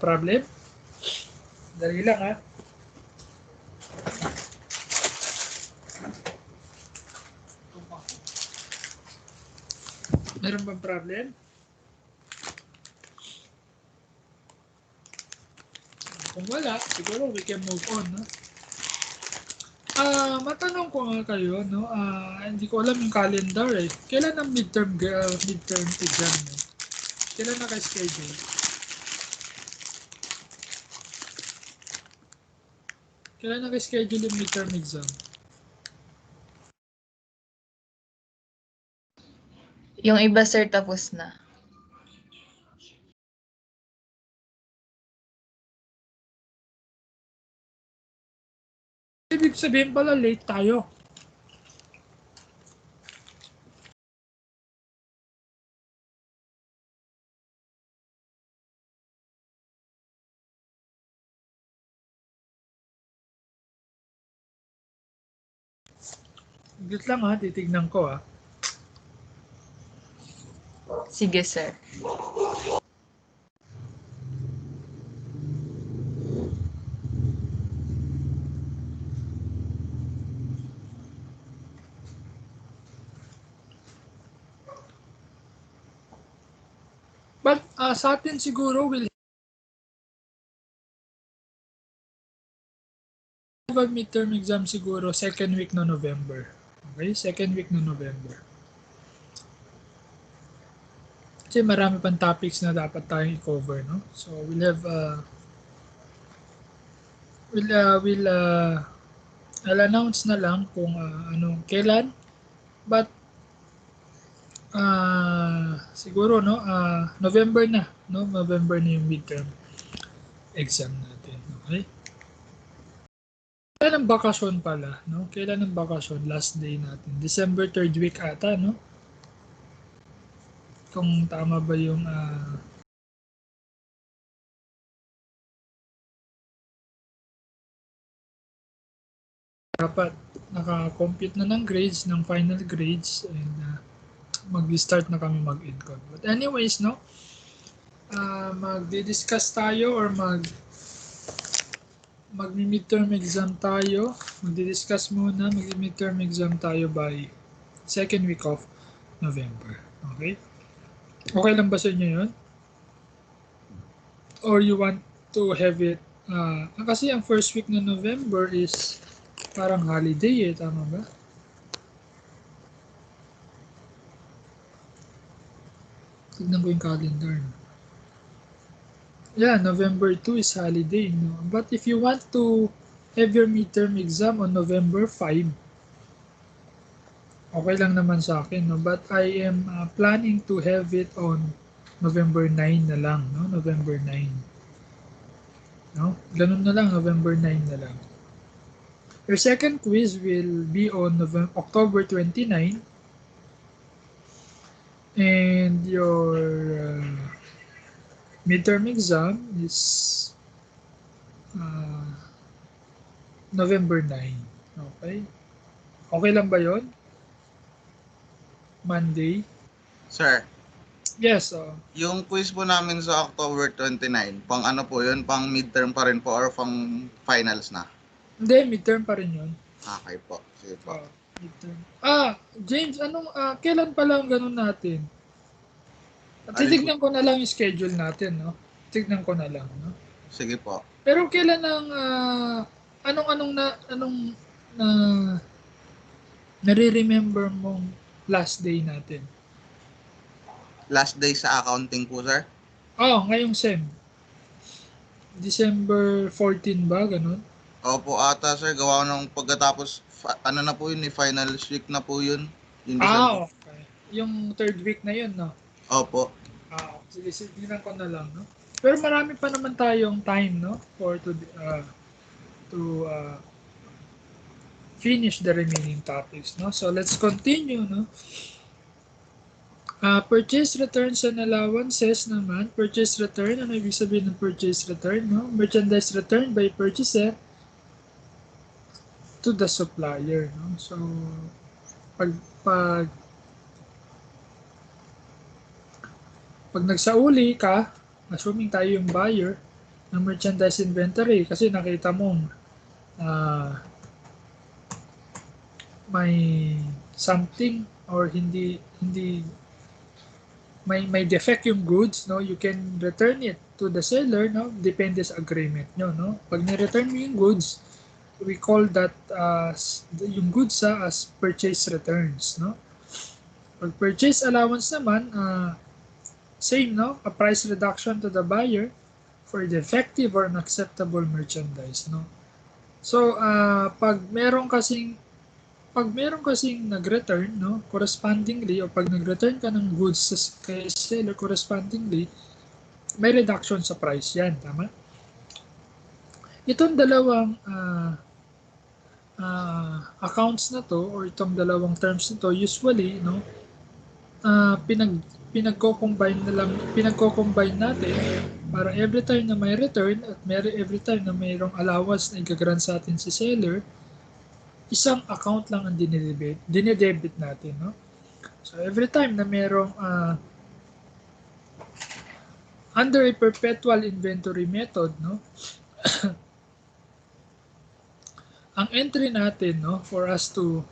Problem? Dali lang ha. Meron bang problem? Kung wala, siguro we can move on, no? Matanong ko nga kayo, no? Hindi ko alam yung calendar eh. Kailan ang midterm exam mo? Kailan naka-schedule? Kailan naka-schedule yung midterm exam? Yung iba, sir, tapos na. Ibig sabihin pala late tayo. Wait lang ha, titignan ko ha. Sige, sir. But sa atin siguro will have a midterm exam siguro second week no November. Okay? Second week no November. Kasi marami pang topics na dapat tayong i-cover, no? So we'll have I'll announce na lang kung kailan. But siguro no November na, no? November na yung midterm. exam natin. Okay? Kailan ang bakasyon pala? No? Kailan ang bakasyon? Last day natin. December 3rd week ata, no? Kung tama ba yung dapat naka-compute na ng grades, ng final grades, and mag-start na kami mag-encode. But anyways, no? Magdi-discuss tayo or mag-midterm exam tayo. Magdi-discuss muna, mag-midterm exam tayo by second week of November. Okay? Okay lang ba sa inyo yun? Or you want to have it, kasi ang first week ng November is parang holiday tama ba? Tignan ko yung calendar. Yeah, November 2 is holiday, no? But if you want to have your midterm exam on November 5, okay lang naman sa akin, no? But I am planning to have it on November 9 na lang, no? November 9. No? Ganun na lang, November 9 na lang. Your second quiz will be on October 29. And your midterm exam is November 9. Okay? Okay lang ba yon? Monday? Sir, Yes. yung quiz po namin sa October 29, pang ano po yun? Pang midterm pa rin po or pang finals na? Hindi, midterm pa rin yun. Okay po. Sige po. Midterm. James, kailan pala ang ganun natin? Titignan ko na lang yung schedule natin, no? Tignan ko na lang, no? Sige po. Pero kailan ang anong nare-remember mong last day natin? Last day sa accounting po, sir? Ngayong SEM. December 14 ba, ganun? Opo ata, sir. Gawa ko nung pagkatapos, ano na po yun, finals week na po yun. Yung Okay. Yung third week na yun, no? Opo. Sige, tignan ko na lang, no? Pero marami pa naman tayong time, no? To finish the remaining topics, no? So, let's continue, no? Purchase returns and allowances naman. Purchase return, ano ibig sabihin ng purchase return, no? Merchandise return by purchaser to the supplier, no? So, pag nagsauli ka, assuming tayo yung buyer ng merchandise inventory kasi nakita mong may something or hindi may defect yung goods, no? You can return it to the seller, no? Depende sa agreement nyo, no? Pag ni-return mo yung goods, we call that yung goods as purchase returns, no? Pag purchase allowance naman, same, no? A price reduction to the buyer for defective or unacceptable merchandise, no? So, pag meron kasing nag-return, no, correspondingly, o pag nag-return ka ng goods kay seller correspondingly, may reduction sa price yan, tama? Itong dalawang accounts na to, or itong dalawang terms na to, usually, no, pinagko-combine natin para every time na may return at every time na mayroong allowance na i-grant sa atin si seller, isang account lang ang dinedebit natin, no? So every time na mayroong under a perpetual inventory method, no? Ang entry natin, no, for us to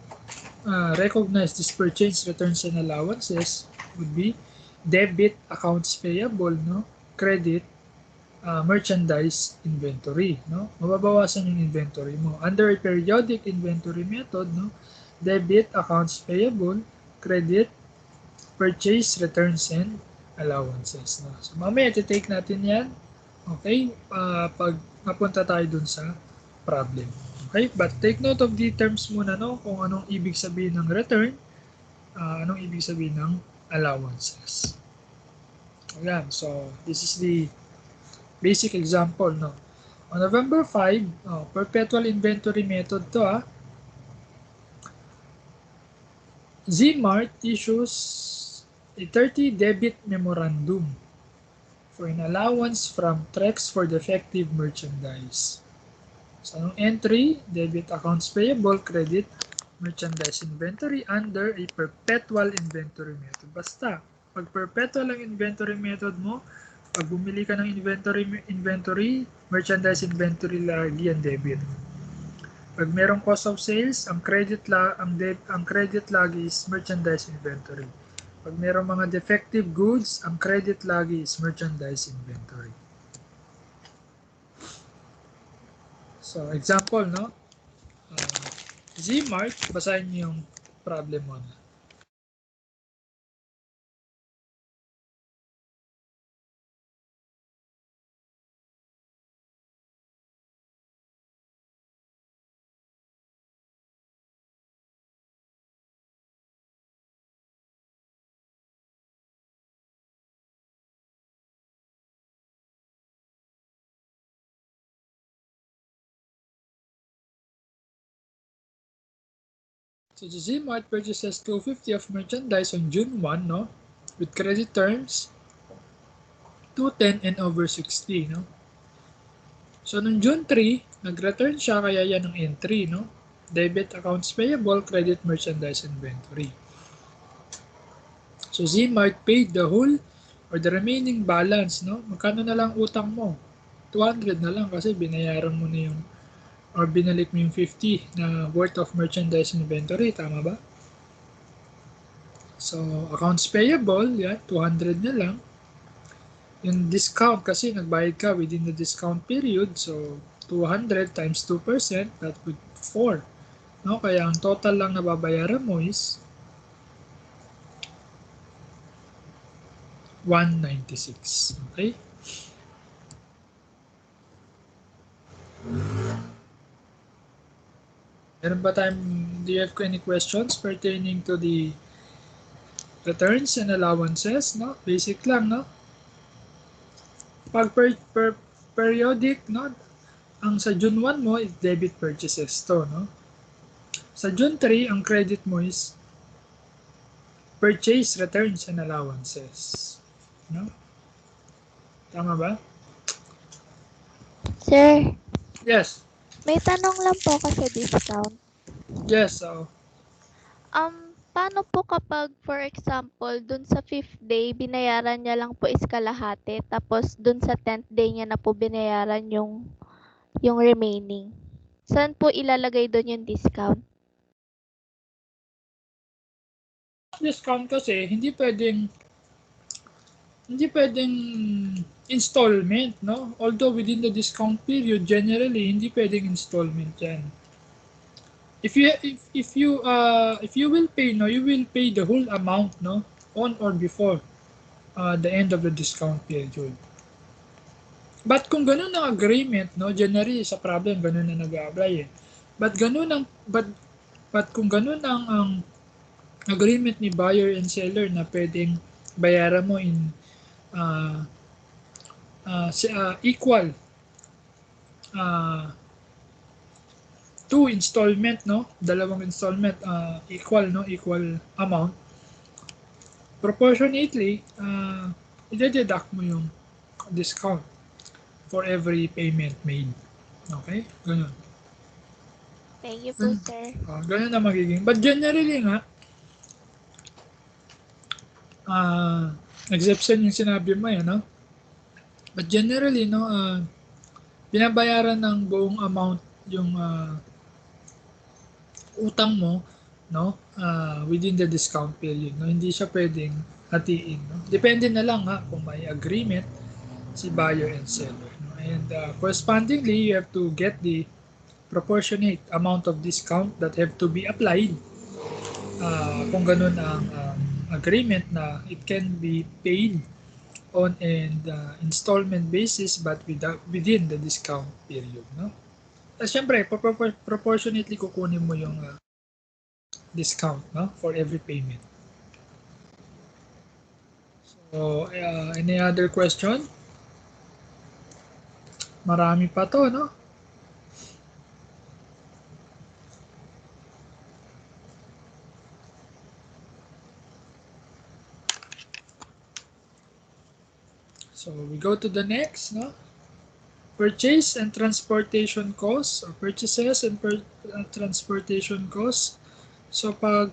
recognize this purchase returns and allowances would be debit accounts payable, no? Credit merchandise inventory, no? Mababawasan yung inventory mo. Under a periodic inventory method, no? Debit accounts payable, credit purchase returns and allowances, no? So mamaya i-take natin yan, okay? Pag napunta tayo dun sa problem. Okay? But take note of the terms muna, no? Kung anong ibig sabihin ng return, anong ibig sabihin ng allowances. Ayan, so this is the Basic example, no? On November 5, perpetual inventory method to, Zmart issues a 30 debit memorandum for an allowance from Trex for defective merchandise. So, anong entry? Debit accounts payable, credit merchandise inventory under a perpetual inventory method. Basta, pag perpetual ang inventory method mo, pag bumili ka ng inventory, merchandise inventory lagi ang debit. Pag merong cost of sales, ang credit lagi is merchandise inventory. Pag merong mga defective goods, ang credit lagi is merchandise inventory. So, example, no? Zmart, basahin niyo yung problem mo na. So, the Zmart purchases 250 of merchandise on June 1, no? With credit terms 210 and over 60, no? So, nung June 3, nag-return siya, kaya yan ang entry, no? Debit accounts payable, credit merchandise inventory. So, Zmart paid the whole or the remaining balance, no? Magkano na lang utang mo? 200 na lang kasi binayaran mo na yung or binalik mo yung 50 na worth of merchandise inventory, tama ba? So, accounts payable, yan, 200 na lang. Yung discount, kasi nagbayad ka within the discount period, so 200 times 2%, that would 4. No? Kaya ang total lang na babayaran mo is 196. Okay? Meron ba do you have any questions pertaining to the returns and allowances? No? Basic lang, no? Pag periodic, no? Ang sa June 1 mo is debit purchases to, no? Sa June 3, ang credit mo is purchase, returns, and allowances. No? Tama ba? Sir, Yes. may tanong lang po ako sa discount. Yes, so Paano po kapag, for example, dun sa 5th day, binayaran niya lang po is kalahati, tapos dun sa 10th day niya na po binayaran yung remaining? Saan po ilalagay dun yung discount? discount kasi hindi pwedeng installment, no? Although within the discount period, generally hindi pwedeng installment 'yan. If you will pay, no, you will pay the whole amount, no, on or before the end of the discount period. But kung ganun ang agreement, no, generally sa problem ganun na nag-a-apply eh. But kung ganun ang agreement ni buyer and seller na pwedeng bayaran mo in equal two installment, no, dalawang installment, equal amount, proportionately i-deduct mo yung discount for every payment made. Okay, ganun. Thank you po, sir. Ganun na magiging, but generally nga exception yung sinabi mo yan, no? But generally, no, binabayaran ng buong amount yung utang mo, no, within the discount period, no? Hindi siya pwedeng hatiin, no? Depende na lang kung may agreement si buyer and seller, no? And correspondingly, you have to get the proportionate amount of discount that have to be applied kung ganun ang agreement na it can be paid on an installment basis but within the discount period, no? Siyempre, proportionately kukunin mo yung discount, no, for every payment. So, any other question? Marami pa to, no? So we go to the next, no? Purchase and transportation costs or purchases and transportation costs. So pag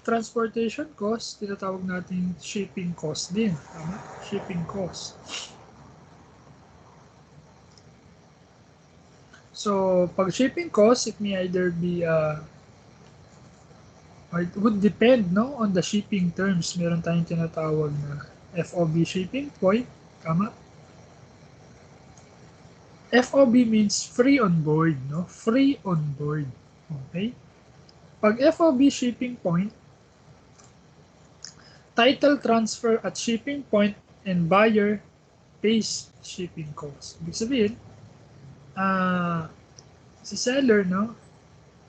transportation costs, tinatawag natin shipping cost din. Tama? Shipping cost. So pag shipping cost, it may either be or it would depend, no, on the shipping terms. Meron tayong tinatawag na FOB shipping point. Tama? FOB means free on board, no? Free on board. Okay? Pag FOB shipping point, title transfer at shipping point and buyer pays shipping cost. Ibig sabihin, si seller, no,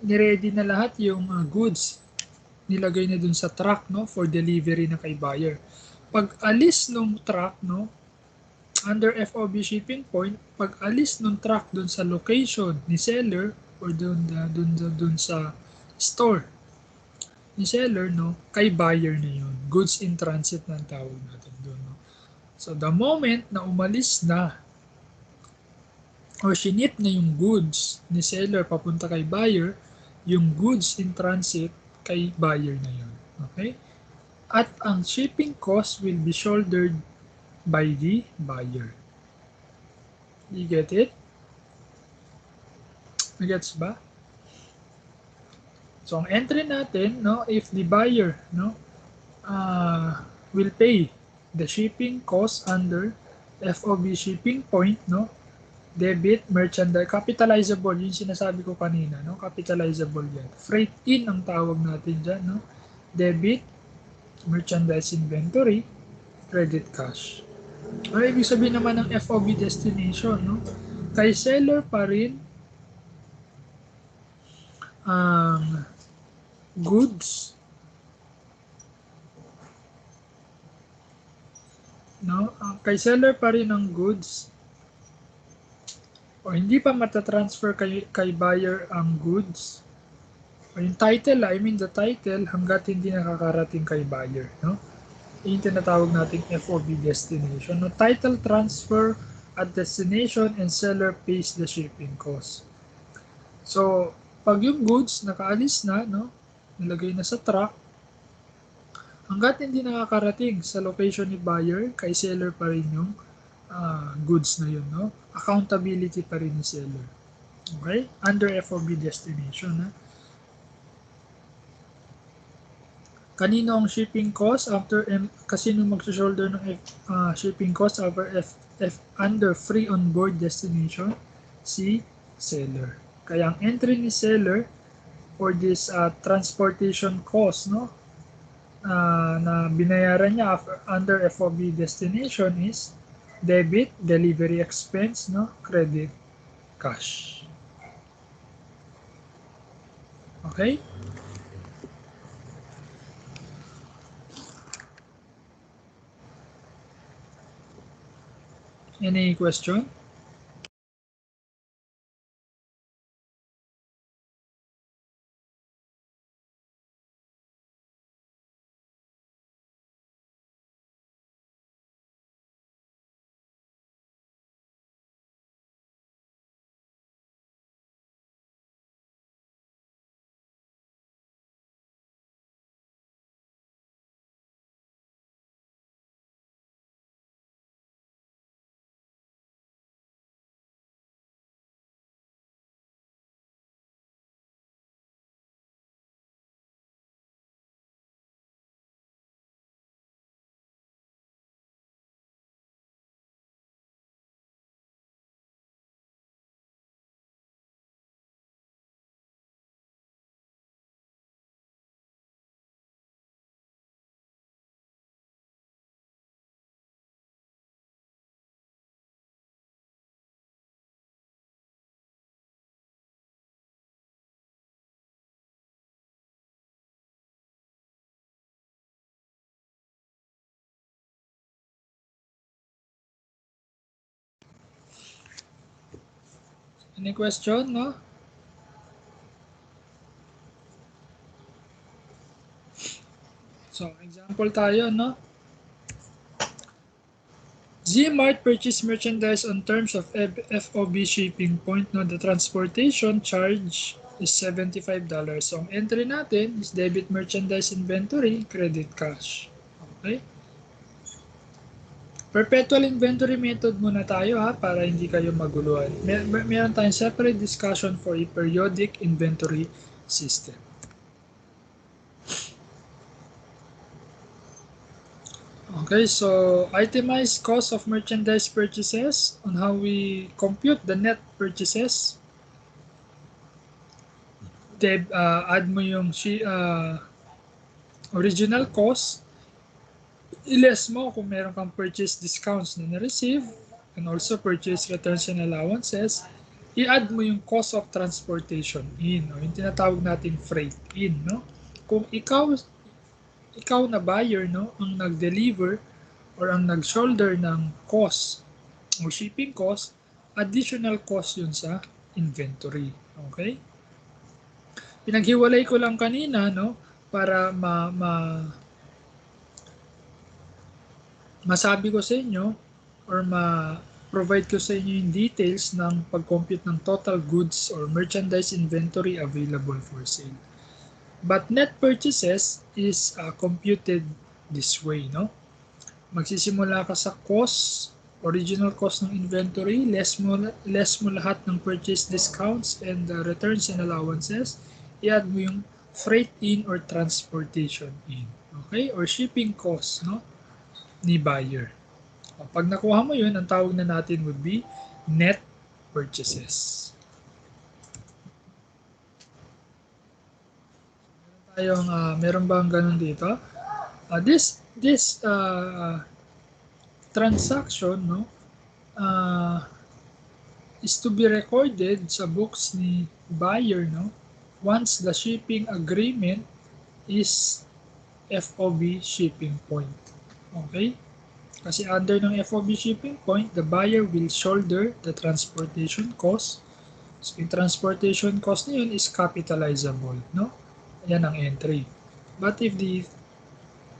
niready na lahat yung goods. Nilagay na dun sa truck, no, for delivery na kay buyer. Pag alis nung truck, no, under FOB shipping point, pag alis nung truck dun sa location ni seller or dun sa store ni seller, no, kay buyer na yun. Goods in transit na ang tawag natin doon, no. So the moment na umalis na or shinip na yung goods ni seller papunta kay buyer, yung goods in transit kay buyer na yun. Okay? At ang shipping cost will be shouldered by the buyer. You get it? Nagets ba? So ang entry natin, no, if the buyer, no, will pay the shipping cost under FOB shipping point, no, debit, merchandise, capitalizable, yung sinasabi ko kanina, no, capitalizable yan. Freight in ang tawag natin dyan, no, debit, merchandise inventory, credit cash. Ano ibig sabihin naman ng FOB destination, no? Kay seller pa rin ang goods, no? Kay seller pa rin ang goods o hindi pa matatransfer kay buyer ang goods o yung title, I mean the title, hanggat hindi nakakarating kay buyer, no? Yung tinatawag nating FOB destination. No? Title transfer at destination and seller pays the shipping cost. So, pag yung goods nakaalis na, no, nilagay na sa truck, hanggat hindi nakakarating sa location ni buyer, kay seller pa rin yung goods na yun, no? Accountability pa rin ni seller. Okay? Under FOB destination, ha? Kanino ang shipping cost after kasi nung mag-shoulder ng shipping cost under free on board destination? Si seller. Kaya ang entry ni seller for this transportation cost, no, na binayaran niya under FOB destination is debit, delivery expense, no, credit, cash. Okay? Any question? Any question, no? So, example tayo, no? Zmart purchase merchandise on terms of FOB shipping point, no? The transportation charge is $75. So, ang entry natin is debit merchandise inventory, credit cash. Okay? Perpetual inventory method muna tayo ha, para hindi kayo maguluhan. Meron tayong separate discussion for a periodic inventory system. Okay, so itemized cost of merchandise purchases on how we compute the net purchases. Add mo yung original cost. I-less mo kung meron kang purchase discounts na na-receive and also purchase returns and allowances. I-add mo yung cost of transportation in, o yung tinatawag nating freight in, no? Kung ikaw na buyer, no, ang nag-deliver or ang nag-shoulder ng cost o shipping cost, additional cost yun sa inventory. Okay? Pinaghiwalay ko lang kanina, no, para masabi ko sa inyo or ma-provide ko sa inyo yung details ng pag-compute ng total goods or merchandise inventory available for sale. But net purchases is computed this way, no? Magsisimula ka sa cost, original cost ng inventory, less mo lahat ng purchase discounts and returns and allowances, i-add mo yung freight in or transportation in, okay? Or shipping cost, no? Ni buyer. Pag nakuha mo yun, ang tawag na natin would be net purchases. Meron bang ganun dito? This transaction, no, is to be recorded sa books ni buyer, no, once the shipping agreement is FOB shipping point. Okay? Kasi under ng FOB shipping point, the buyer will shoulder the transportation cost. So, yung transportation cost na yun is capitalizable, no? Yan ang entry. But if the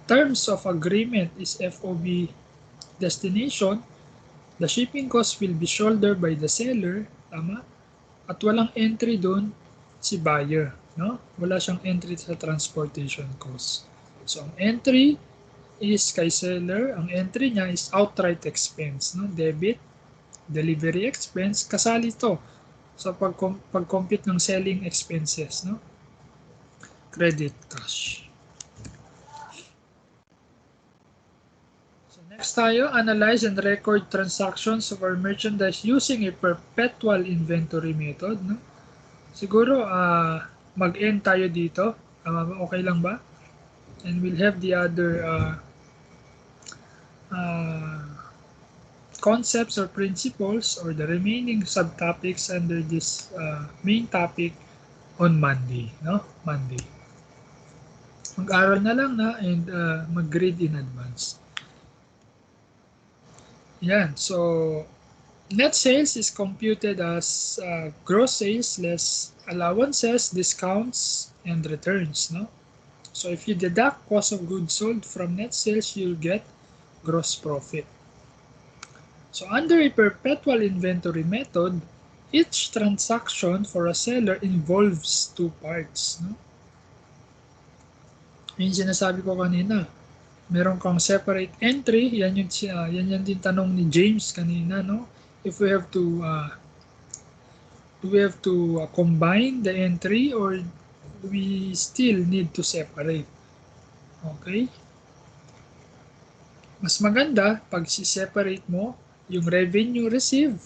terms of agreement is FOB destination, the shipping cost will be shouldered by the seller, tama? At walang entry doon si buyer, no? Wala siyang entry sa transportation cost. So, ang entry is kay seller, ang entry niya is outright expense, no? Debit, delivery expense, kasali to sa pag-compute ng selling expenses, no? Credit cash. So next tayo, analyze and record transactions of our merchandise using a perpetual inventory method, no? Siguro mag-end tayo dito. Okay lang ba? And we'll have the other concepts or principles or the remaining subtopics under this main topic on Monday, no? Monday. Mag-aral na lang na and mag-read in advance. Yan. So, net sales is computed as gross sales less allowances, discounts, and returns, no? So if you deduct cost of goods sold from net sales, you'll get gross profit. So under a perpetual inventory method, each transaction for a seller involves two parts, no? Yung sinasabi ko kanina, meron kang separate entry, yan din tanong ni James kanina, no? If we have to do we have to combine the entry or we still need to separate? Okay? Mas maganda pag si-separate mo yung revenue received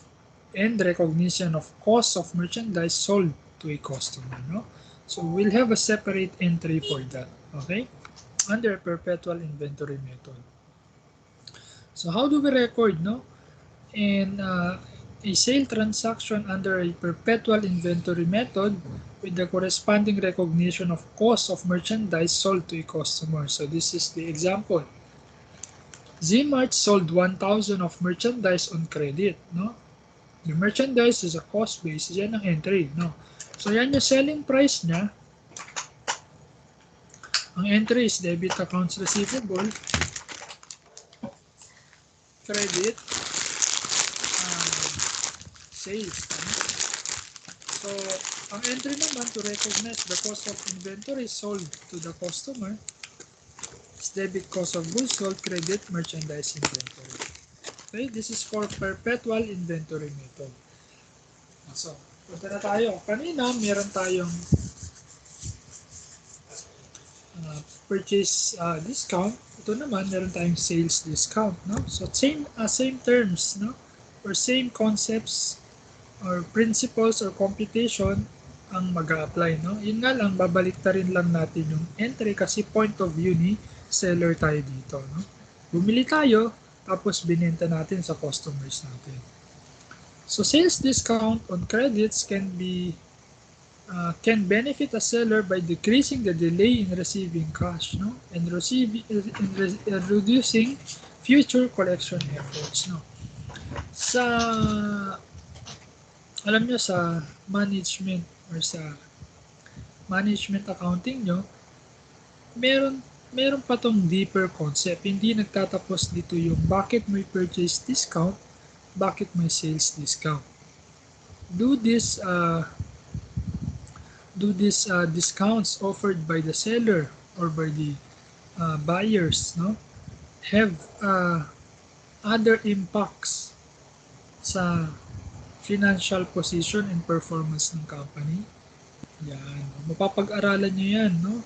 and recognition of cost of merchandise sold to a customer, no? So we'll have a separate entry for that, okay? Under perpetual inventory method. So how do we record, no? In a sale transaction under a perpetual inventory method with the corresponding recognition of cost of merchandise sold to a customer. So this is the example. Zmart sold 1,000 of merchandise on credit, no? The merchandise is a cost base. Yan ang entry, no? So, yan yung selling price niya. Ang entry is debit accounts receivable, credit, sales. Ano? So, ang entry naman to recognize the cost of inventory sold to the customer is debit cost of goods sold, credit, merchandise inventory. Okay, this is for perpetual inventory method. So, punta na tayo. Kanina, meron tayong purchase discount. Ito naman, meron tayong sales discount. No? So, same terms, no? Or same concepts or principles or computation ang mag-a-apply. No? Yun nga lang, babaliktarin lang natin yung entry kasi point of view ni seller tayo dito. No? Bumili tayo, tapos binenta natin sa customers natin. So sales discount on credits can benefit a seller by decreasing the delay in receiving cash, no, and reducing future collection efforts, no. Alam nyo sa management or sa management accounting nyo, meron pa tong deeper concept. Hindi nagtatapos dito yung bakit may purchase discount, bakit may sales discount. Do these discounts offered by the seller or by the buyers, no, have other impacts sa financial position and performance ng company? Yan, mapapag-aralan nyo yan, no?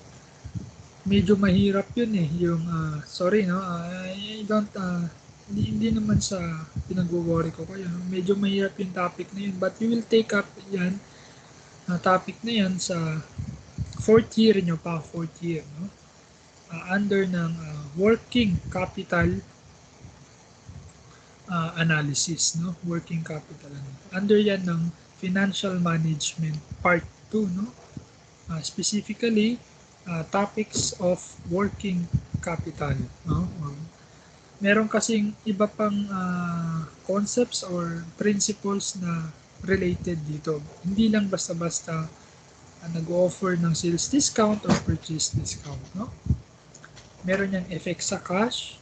Medyo mahirap yun eh, yung sorry, no, I don't hindi naman sa pinag-worry ko kayo, no? Medyo mahirap yung topic na yun, but you will take up yan topic na yan sa 4th year nyo pa, 4th year, no? Under ng working capital analysis, no? Working capital analysis. Under yan ng financial management part 2, no? Specifically, topics of working capital, no? Meron kasing iba pang concepts or principles na related dito. Hindi lang basta-basta nag-offer ng sales discount or purchase discount, no? Meron yang effect sa cash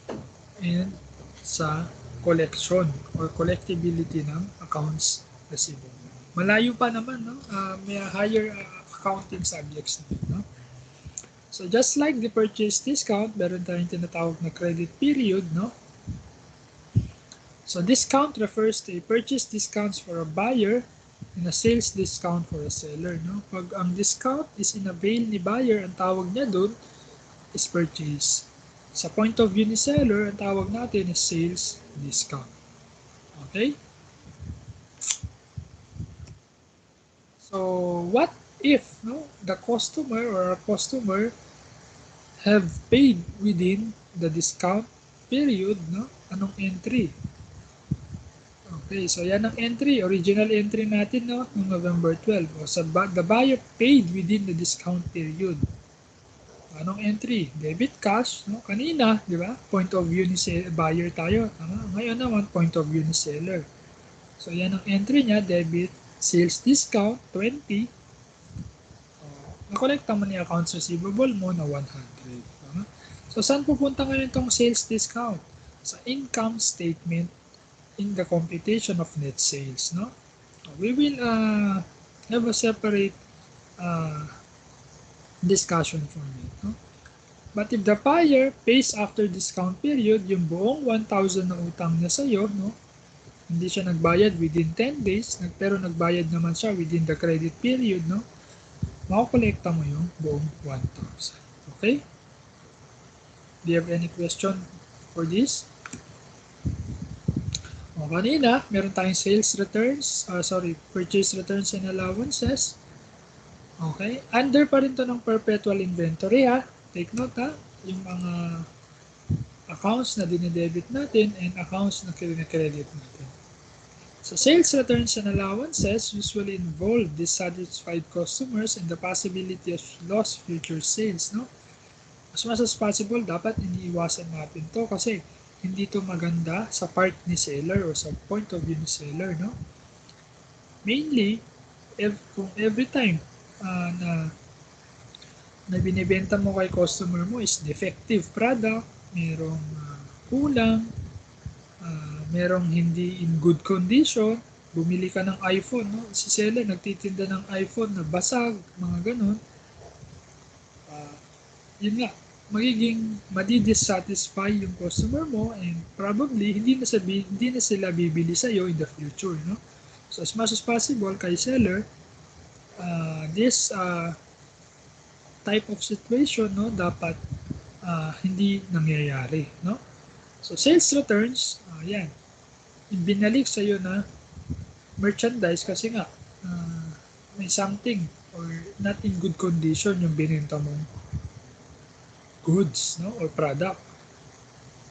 and sa collection or collectibility ng accounts receivable. Malayo pa naman, no? May higher accounting subjects na, no? So just like the purchase discount, meron tayong tinatawag na credit period, no? So discount refers to a purchase discounts for a buyer and a sales discount for a seller, no? Pag ang discount is in-avail ni buyer, ang tawag niya doon is purchase. Sa point of view ni seller, ang tawag natin is sales discount. Okay? So what if, no, the customer or a customer have paid within the discount period, no? Anong entry? Okay, so yan ang entry, original entry natin, no, noong November 12. O, so the buyer paid within the discount period. Anong entry? Debit cash, no? Kanina, di ba? Point of view ni buyer tayo. Ngayon naman, point of view ni seller. So yan ang entry niya, debit, sales discount, 20. Nakolekta mo ni accounts receivable mo na 100. So saan pupunta ngayon itong sales discount? Sa income statement in the computation of net sales, no? We will have a separate discussion for it, no? But if the buyer pays after discount period, yung buong 1,000 na utang niya sa'yo, no? Hindi siya nagbayad within 10 days, pero nagbayad naman siya within the credit period, no? Makakolekta mo yung buong 1,000. Okay? Do you have any question for this? O, kanina, meron tayong sales returns, purchase returns and allowances. Okay? Under pa rin to ng perpetual inventory, ha? Take note, ha? Yung mga accounts na dinidebit natin and accounts na kinikredit natin. So, sales returns and allowances usually involve dissatisfied customers and the possibility of lost future sales, no? As much as possible, dapat iniiwasan natin to kasi hindi to maganda sa part ni seller o sa point of view ni seller, no? Mainly, kung every time na binibenta mo kay customer mo is defective product, merong kulang, merong hindi in good condition, bumili ka ng iPhone, no? Si seller nagtitinda ng iPhone na basag, mga ganun. Yun nga, magiging madi-dissatisfy yung customer mo and probably hindi na sila bibili sa in the future, no? So as much as possible kay seller, this type of situation, no, dapat hindi nangyayari, no? So sales returns, yan, binalik sa iyo na merchandise kasi nga may something or not in good condition yung binenta mong goods, no, or product.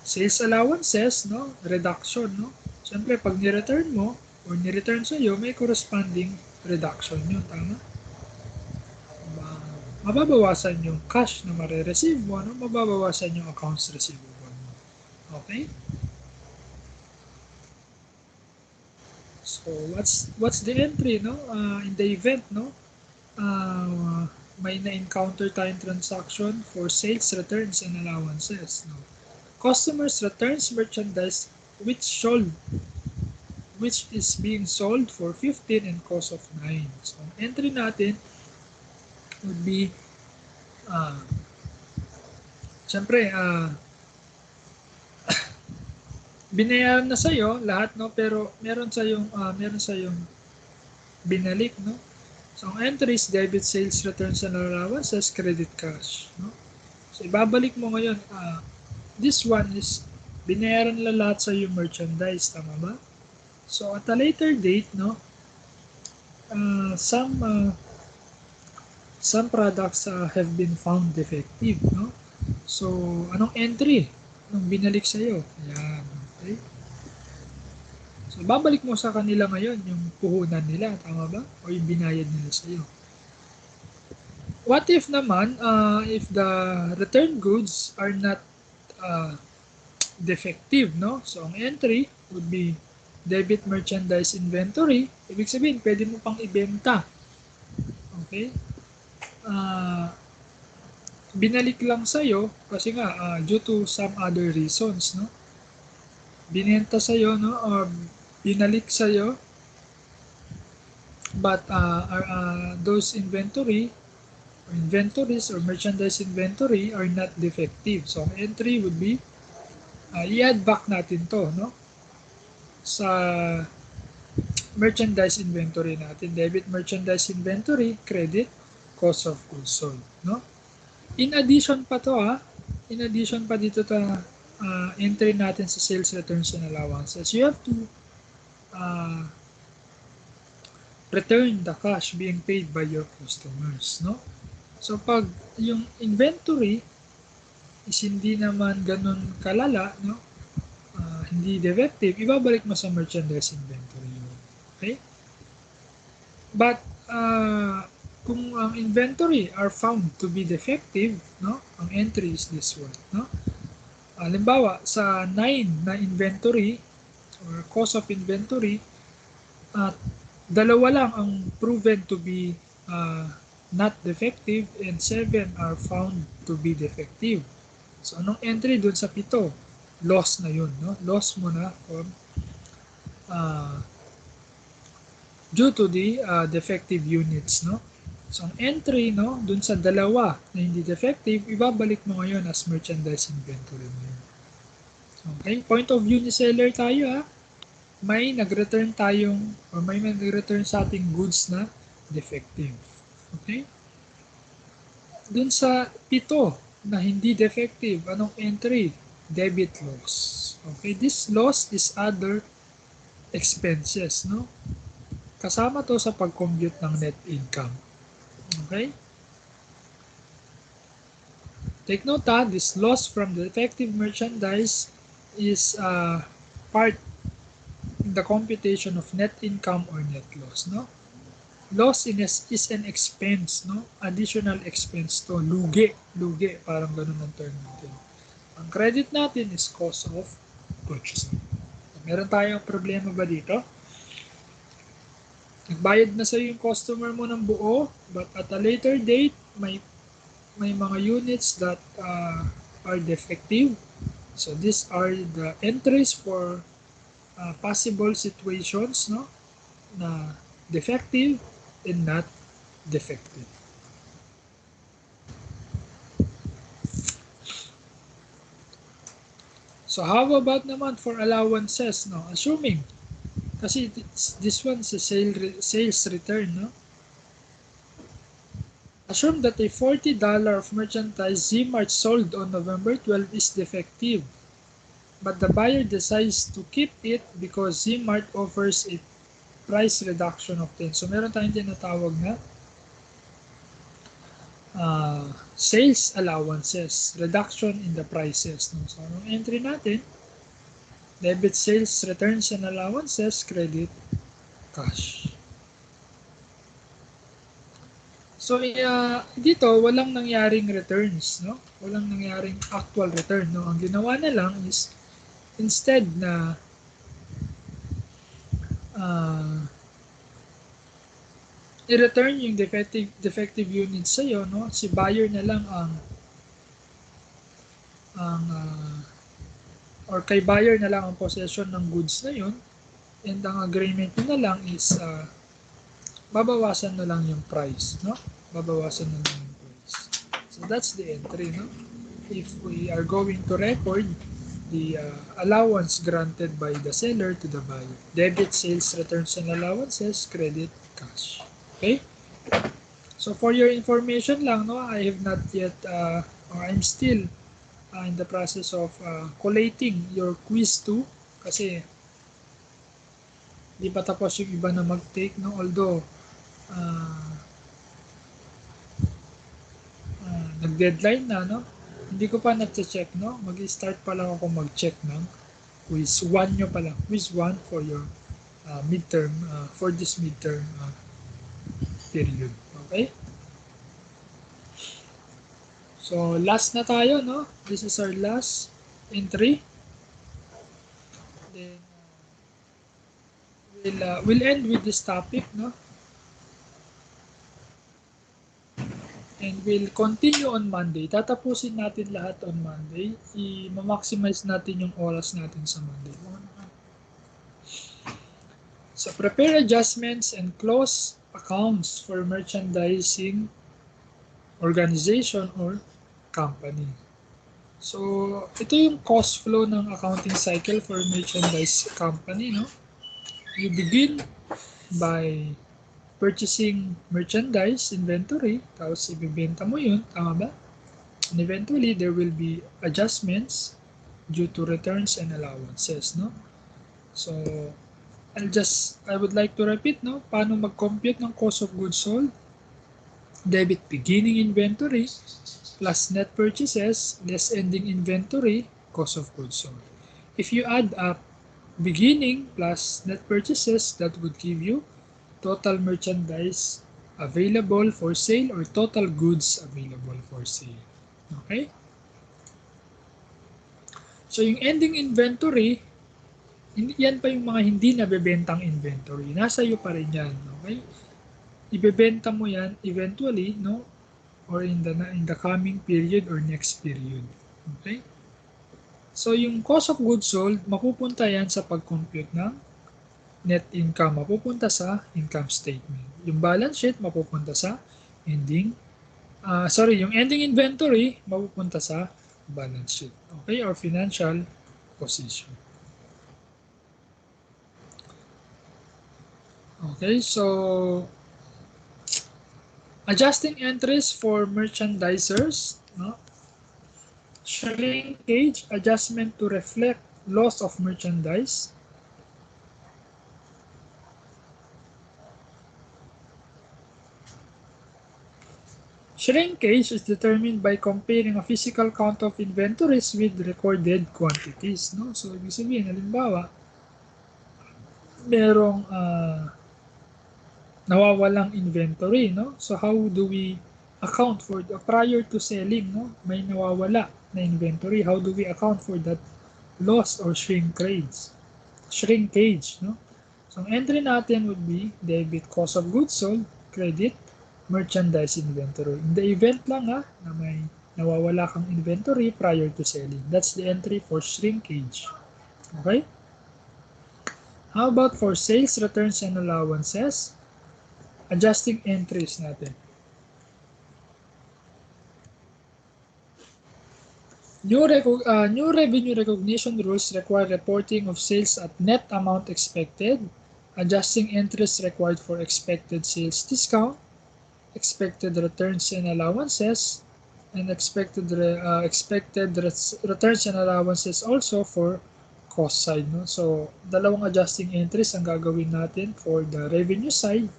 Sales allowances, no, reduction, no. Siyempre pag ni-return mo or ni-return sa iyo, may corresponding reduction yun, tama? Mababawasan yung cash na mare-receive mo, no? Mababawasan yung accounts receivable mo. Okay? So what's the entry, no? In the event, no? May na-encounter tayong transaction for sales returns and allowances, no? Customers returns merchandise which is being sold for 15 and cost of 9. So ang entry natin would be syempre binayaran na sa'yo lahat, no, pero meron sa yung binalik, no. So ang entries, debit, sales, returns and allowances, credit, cash, no. So ibabalik mo ngayon, this one is binayaran na lahat sa yung merchandise, tama ba? So at a later date, no, some products have been found defective, no. So anong entry nung binalik sa iyo? Ayan. Okay. So, babalik mo sa kanila ngayon yung puhunan nila, tama ba? O yung binayad nila sa iyo. What if naman, if the return goods are not defective, no? So, ang entry would be debit merchandise inventory. Ibig sabihin, pwede mo pang ibenta. Okay? Binalik lang sa iyo kasi nga, due to some other reasons, no? Binenta sa iyo, no, or binalik sa iyo, but those inventories or merchandise inventory are not defective. So ang entry would be i-add back natin to, no, sa merchandise inventory natin. Debit merchandise inventory, credit, cost of goods sold, no. In addition pa to, in addition pa dito entry natin sa sales returns and allowances, you have to return the cash being paid by your customers, no? So pag yung inventory is hindi naman ganun kalala, no? Hindi defective, ibabalik mo sa merchandise inventory. Okay? But kung ang inventory are found to be defective, no? Ang entry is this one, no? Halimbawa, sa 9 na inventory or cost of inventory, dalawa lang ang proven to be not defective and 7 are found to be defective. So, anong entry dun sa 7? Loss na yun, no? Loss mo na from due to the defective units, no? So, ang entry, no, dun sa dalawa na hindi defective, ibabalik mo ngayon as merchandise inventory mo yun. Okay? Point of view ni seller tayo, may nag-return tayong, or may nag-return sa ating goods na defective. Okay? Dun sa 7 na hindi defective, anong entry? Debit loss. Okay? This loss is other expenses, no? Kasama to sa pag-compute ng net income. Okay? Take note, this loss from the defective merchandise is part in the computation of net income or net loss, no? Loss is an expense, no? Additional expense to. Lugi, parang ganun ang term natin. Ang credit natin is cost of purchasing. Meron tayong problema ba dito? nagbayad na sa'yo yung customer mo ng buo, but at a later date, may mga units that are defective. So these are the entries for possible situations, no, na defective and not defective. So how about naman for allowances, no? Assuming, kasi this one's a sales return, no? Assume that a $40 of merchandise Z-Mart sold on November 12 is defective, but the buyer decides to keep it because Z-Mart offers a price reduction of 10. So meron tayong tinatawag na sales allowances, reduction in the prices. No? So ang entry natin, debit sales returns and allowances, credit cash. So dito walang nangyaring returns, no? Walang nangyaring actual return, no? Ang ginawa na lang is instead na i-return yung defective unit sa iyo, no? Si buyer na lang or kay buyer na lang ang possession ng goods na yun, and ang agreement na lang is babawasan na lang yung price, no? Babawasan na lang yung price. So that's the entry, no? If we are going to record the allowance granted by the seller to the buyer. Debit sales returns and allowances, credit cash. Okay? So for your information lang, no, I have not yet or I'm still in the process of collating your quiz 2 kasi di pa tapos yung iba na mag-take, no? Although nag-deadline na, no? Hindi ko pa na-check, no? Mag-start pa lang ako mag-check ng quiz 1 nyo pa lang. Quiz 1 for your midterm, for this midterm period. Okay? So, last na tayo, no? This is our last entry. Then, we'll end with this topic, no? And we'll continue on Monday. Tatapusin natin lahat on Monday. I-maximize natin yung oras natin sa Monday. So, prepare adjustments and close accounts for merchandising organization or company. So, ito yung cost flow ng accounting cycle for merchandise company, no? You begin by purchasing merchandise, inventory, tapos ibibenta mo yun, tama ba? And eventually, there will be adjustments due to returns and allowances, no? So, I would like to repeat, no? Paano mag-compute ng cost of goods sold? Debit beginning inventory plus net purchases less ending inventory, cost of goods sold. If you add up beginning plus net purchases, that would give you total merchandise available for sale or total goods available for sale. Okay? So yung ending inventory, yan pa yung mga hindi nabebentang inventory. Nasa iyo pa rin yan. Okay? Ibebenta mo yan eventually, no? Or in the coming period or next period. Okay? So yung cost of goods sold, mapupunta yan sa pag-compute ng net income, mapupunta sa income statement. Yung balance sheet, mapupunta sa yung ending inventory, mapupunta sa balance sheet. Okay? Or financial position. Okay, so adjusting entries for merchandisers, no? Shrinkage adjustment to reflect loss of merchandise. Shrinkage is determined by comparing a physical count of inventories with recorded quantities, no? So ibig sabihin, halimbawa, merong nawawalang inventory, no? So how do we account for prior to selling, no? May nawawala na inventory. How do we account for that loss or shrinkage, no? So, ang entry natin would be debit cost of goods sold, credit merchandise inventory. In the event lang na may nawawala kang inventory prior to selling. That's the entry for shrinkage. Okay? How about for sales, returns, and allowances? Adjusting entries natin. New revenue recognition rules require reporting of sales at net amount expected, adjusting entries required for expected sales discount, expected returns and allowances, and expected returns and allowances also for cost side. No? So, dalawang adjusting entries ang gagawin natin for the revenue side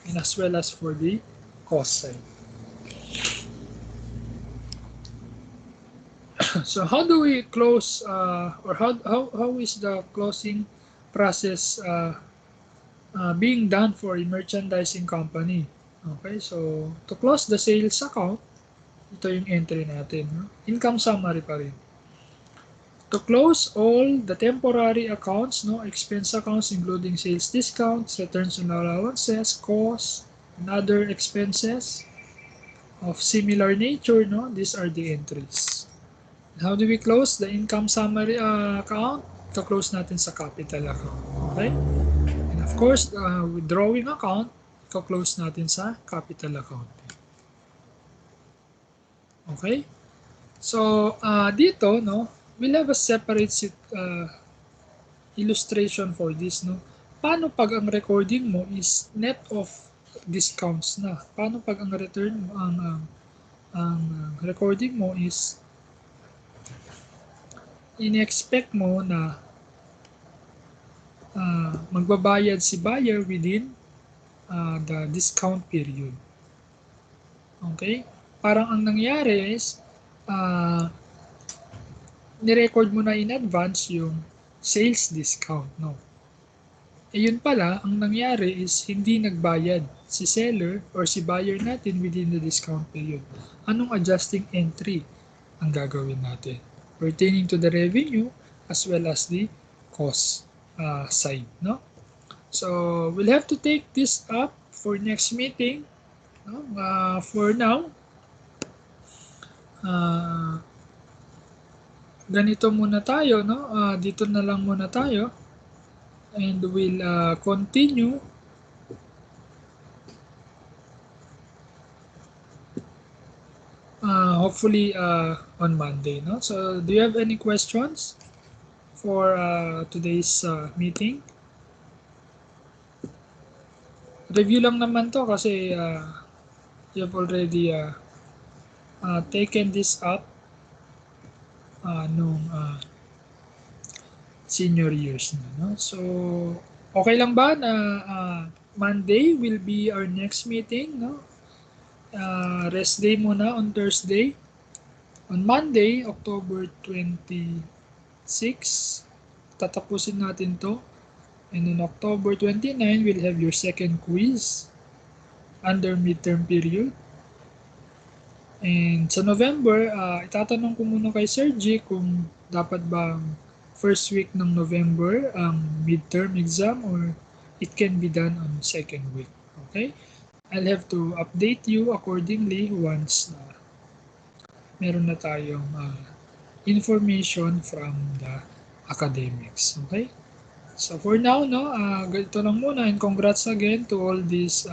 and as well as for the cost side. So how do we close or how is the closing process being done for a merchandising company? Okay, so to close the sales account, ito yung entry natin. No? Income summary pa rin. To close all the temporary accounts, no, expense accounts including sales discounts, returns and allowances, costs, and other expenses of similar nature, no, these are the entries. How do we close the income summary account? To close natin sa capital account. Okay? And of course, the withdrawing account, to close natin sa capital account. Okay? So, dito, no, we'll have a separate illustration for this, no? Paano pag ang recording mo is net of discounts na? Paano pag ang return mo, ang recording mo is in-expect mo na magbabayad si buyer within the discount period. Okay? Parang ang nangyari is ni-record mo na in advance yung sales discount, no? Eh yun pala, ang nangyari is hindi nagbayad si seller or si buyer natin within the discount period. Anong adjusting entry ang gagawin natin pertaining to the revenue as well as the cost side, no? So we'll have to take this up for next meeting, no? For now, ganito muna tayo, no? Dito na lang muna tayo, and we'll continue hopefully on Monday, no? So do you have any questions for today's meeting? Review lang naman to kasi you have already taken this up nung senior years na, no? So okay lang ba na Monday will be our next meeting, no? Rest day muna on Thursday. On Monday, October 26, tatapusin natin to. And on October 29, we'll have your second quiz under midterm period. And sa November, itatanong ko muna kay Sir G kung dapat bang first week ng November ang midterm exam or it can be done on second week. Okay? I'll have to update you accordingly once meron na tayong information from the academics. Okay? So for now, no, ganito lang muna, and congrats again to all these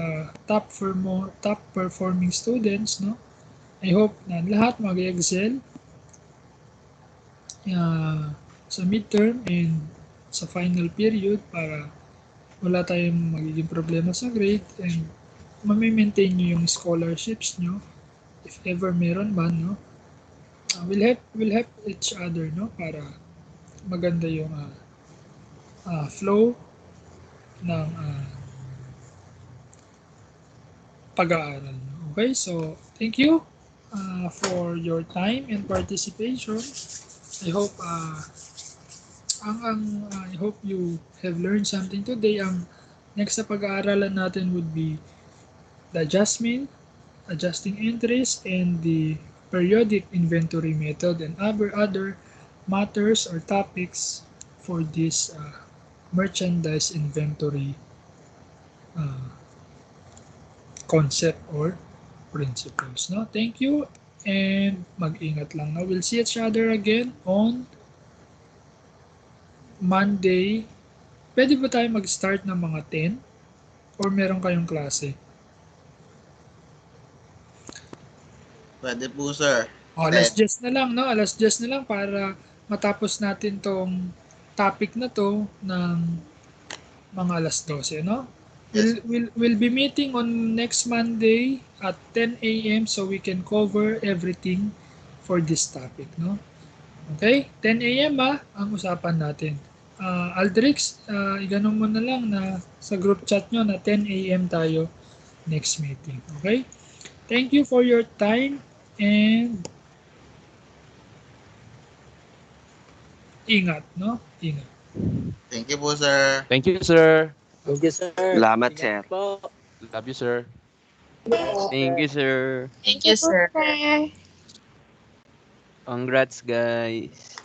top performing students, no. I hope na lahat mag-excel sa midterm and sa final period para wala tayong magiging problema sa grade and ma-maintain nyo yung scholarships nyo if ever meron man, no. We'll help each other, no, para maganda yung flow ng pag-aaral. Okay, so thank you for your time and participation. I hope I hope you have learned something today. Ang next na pag-aaralan natin would be the adjusting entries, and the periodic inventory method, and other matters or topics for this merchandise inventory uh, concept or principles. No? Thank you and mag-ingat lang. No? We'll see each other again on Monday. Pwede ba tayo mag-start ng mga 10? Or meron kayong klase? Pwede po, sir. Alas 10. 10 na lang, no? Alas 10 na lang para matapos natin tong topic na to ng mga alas 12, no? Yes. We'll be meeting on next Monday at 10 a.m. so we can cover everything for this topic, no? Okay? 10 a.m. Ang usapan natin. Aldrix, iganon mo na lang na sa group chat nyo na 10 a.m. tayo next meeting. Okay? Thank you for your time and ingat, no? Ingat. Thank you po, sir. Thank you, sir. Thank you, sir. Salamat, Ingat sir. po. Love you, sir. Thank you, sir. Thank you, sir. Congrats, guys.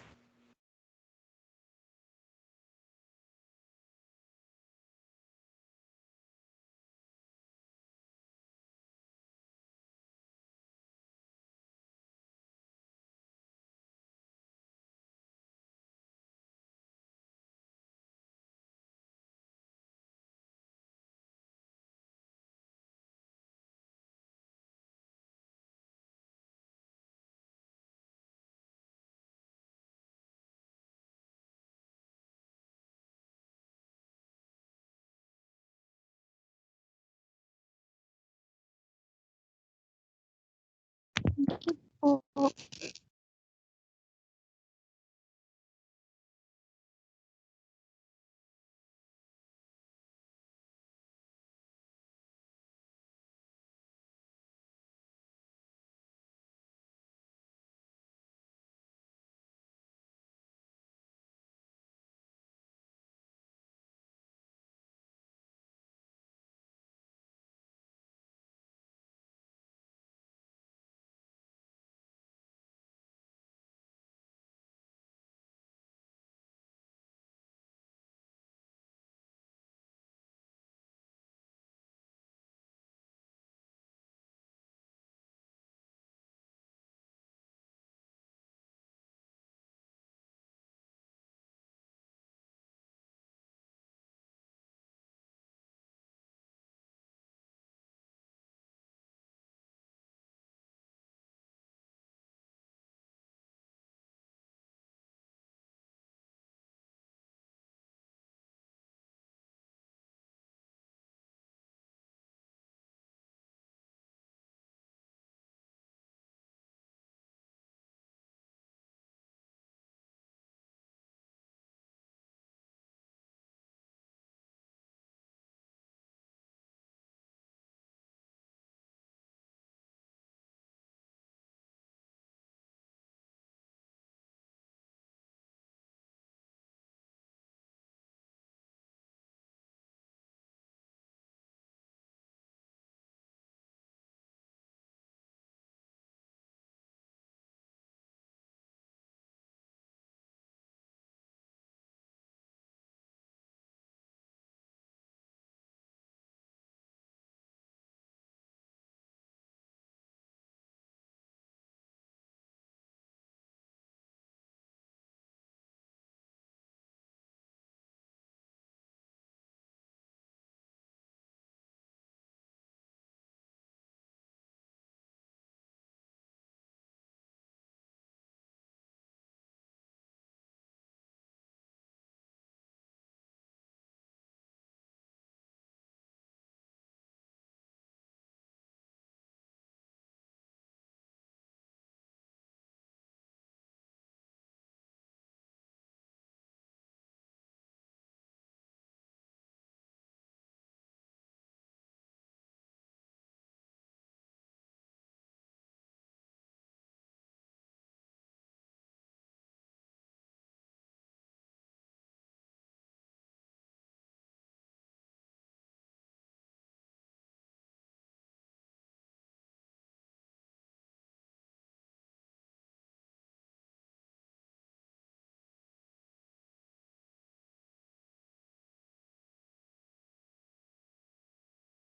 Oo.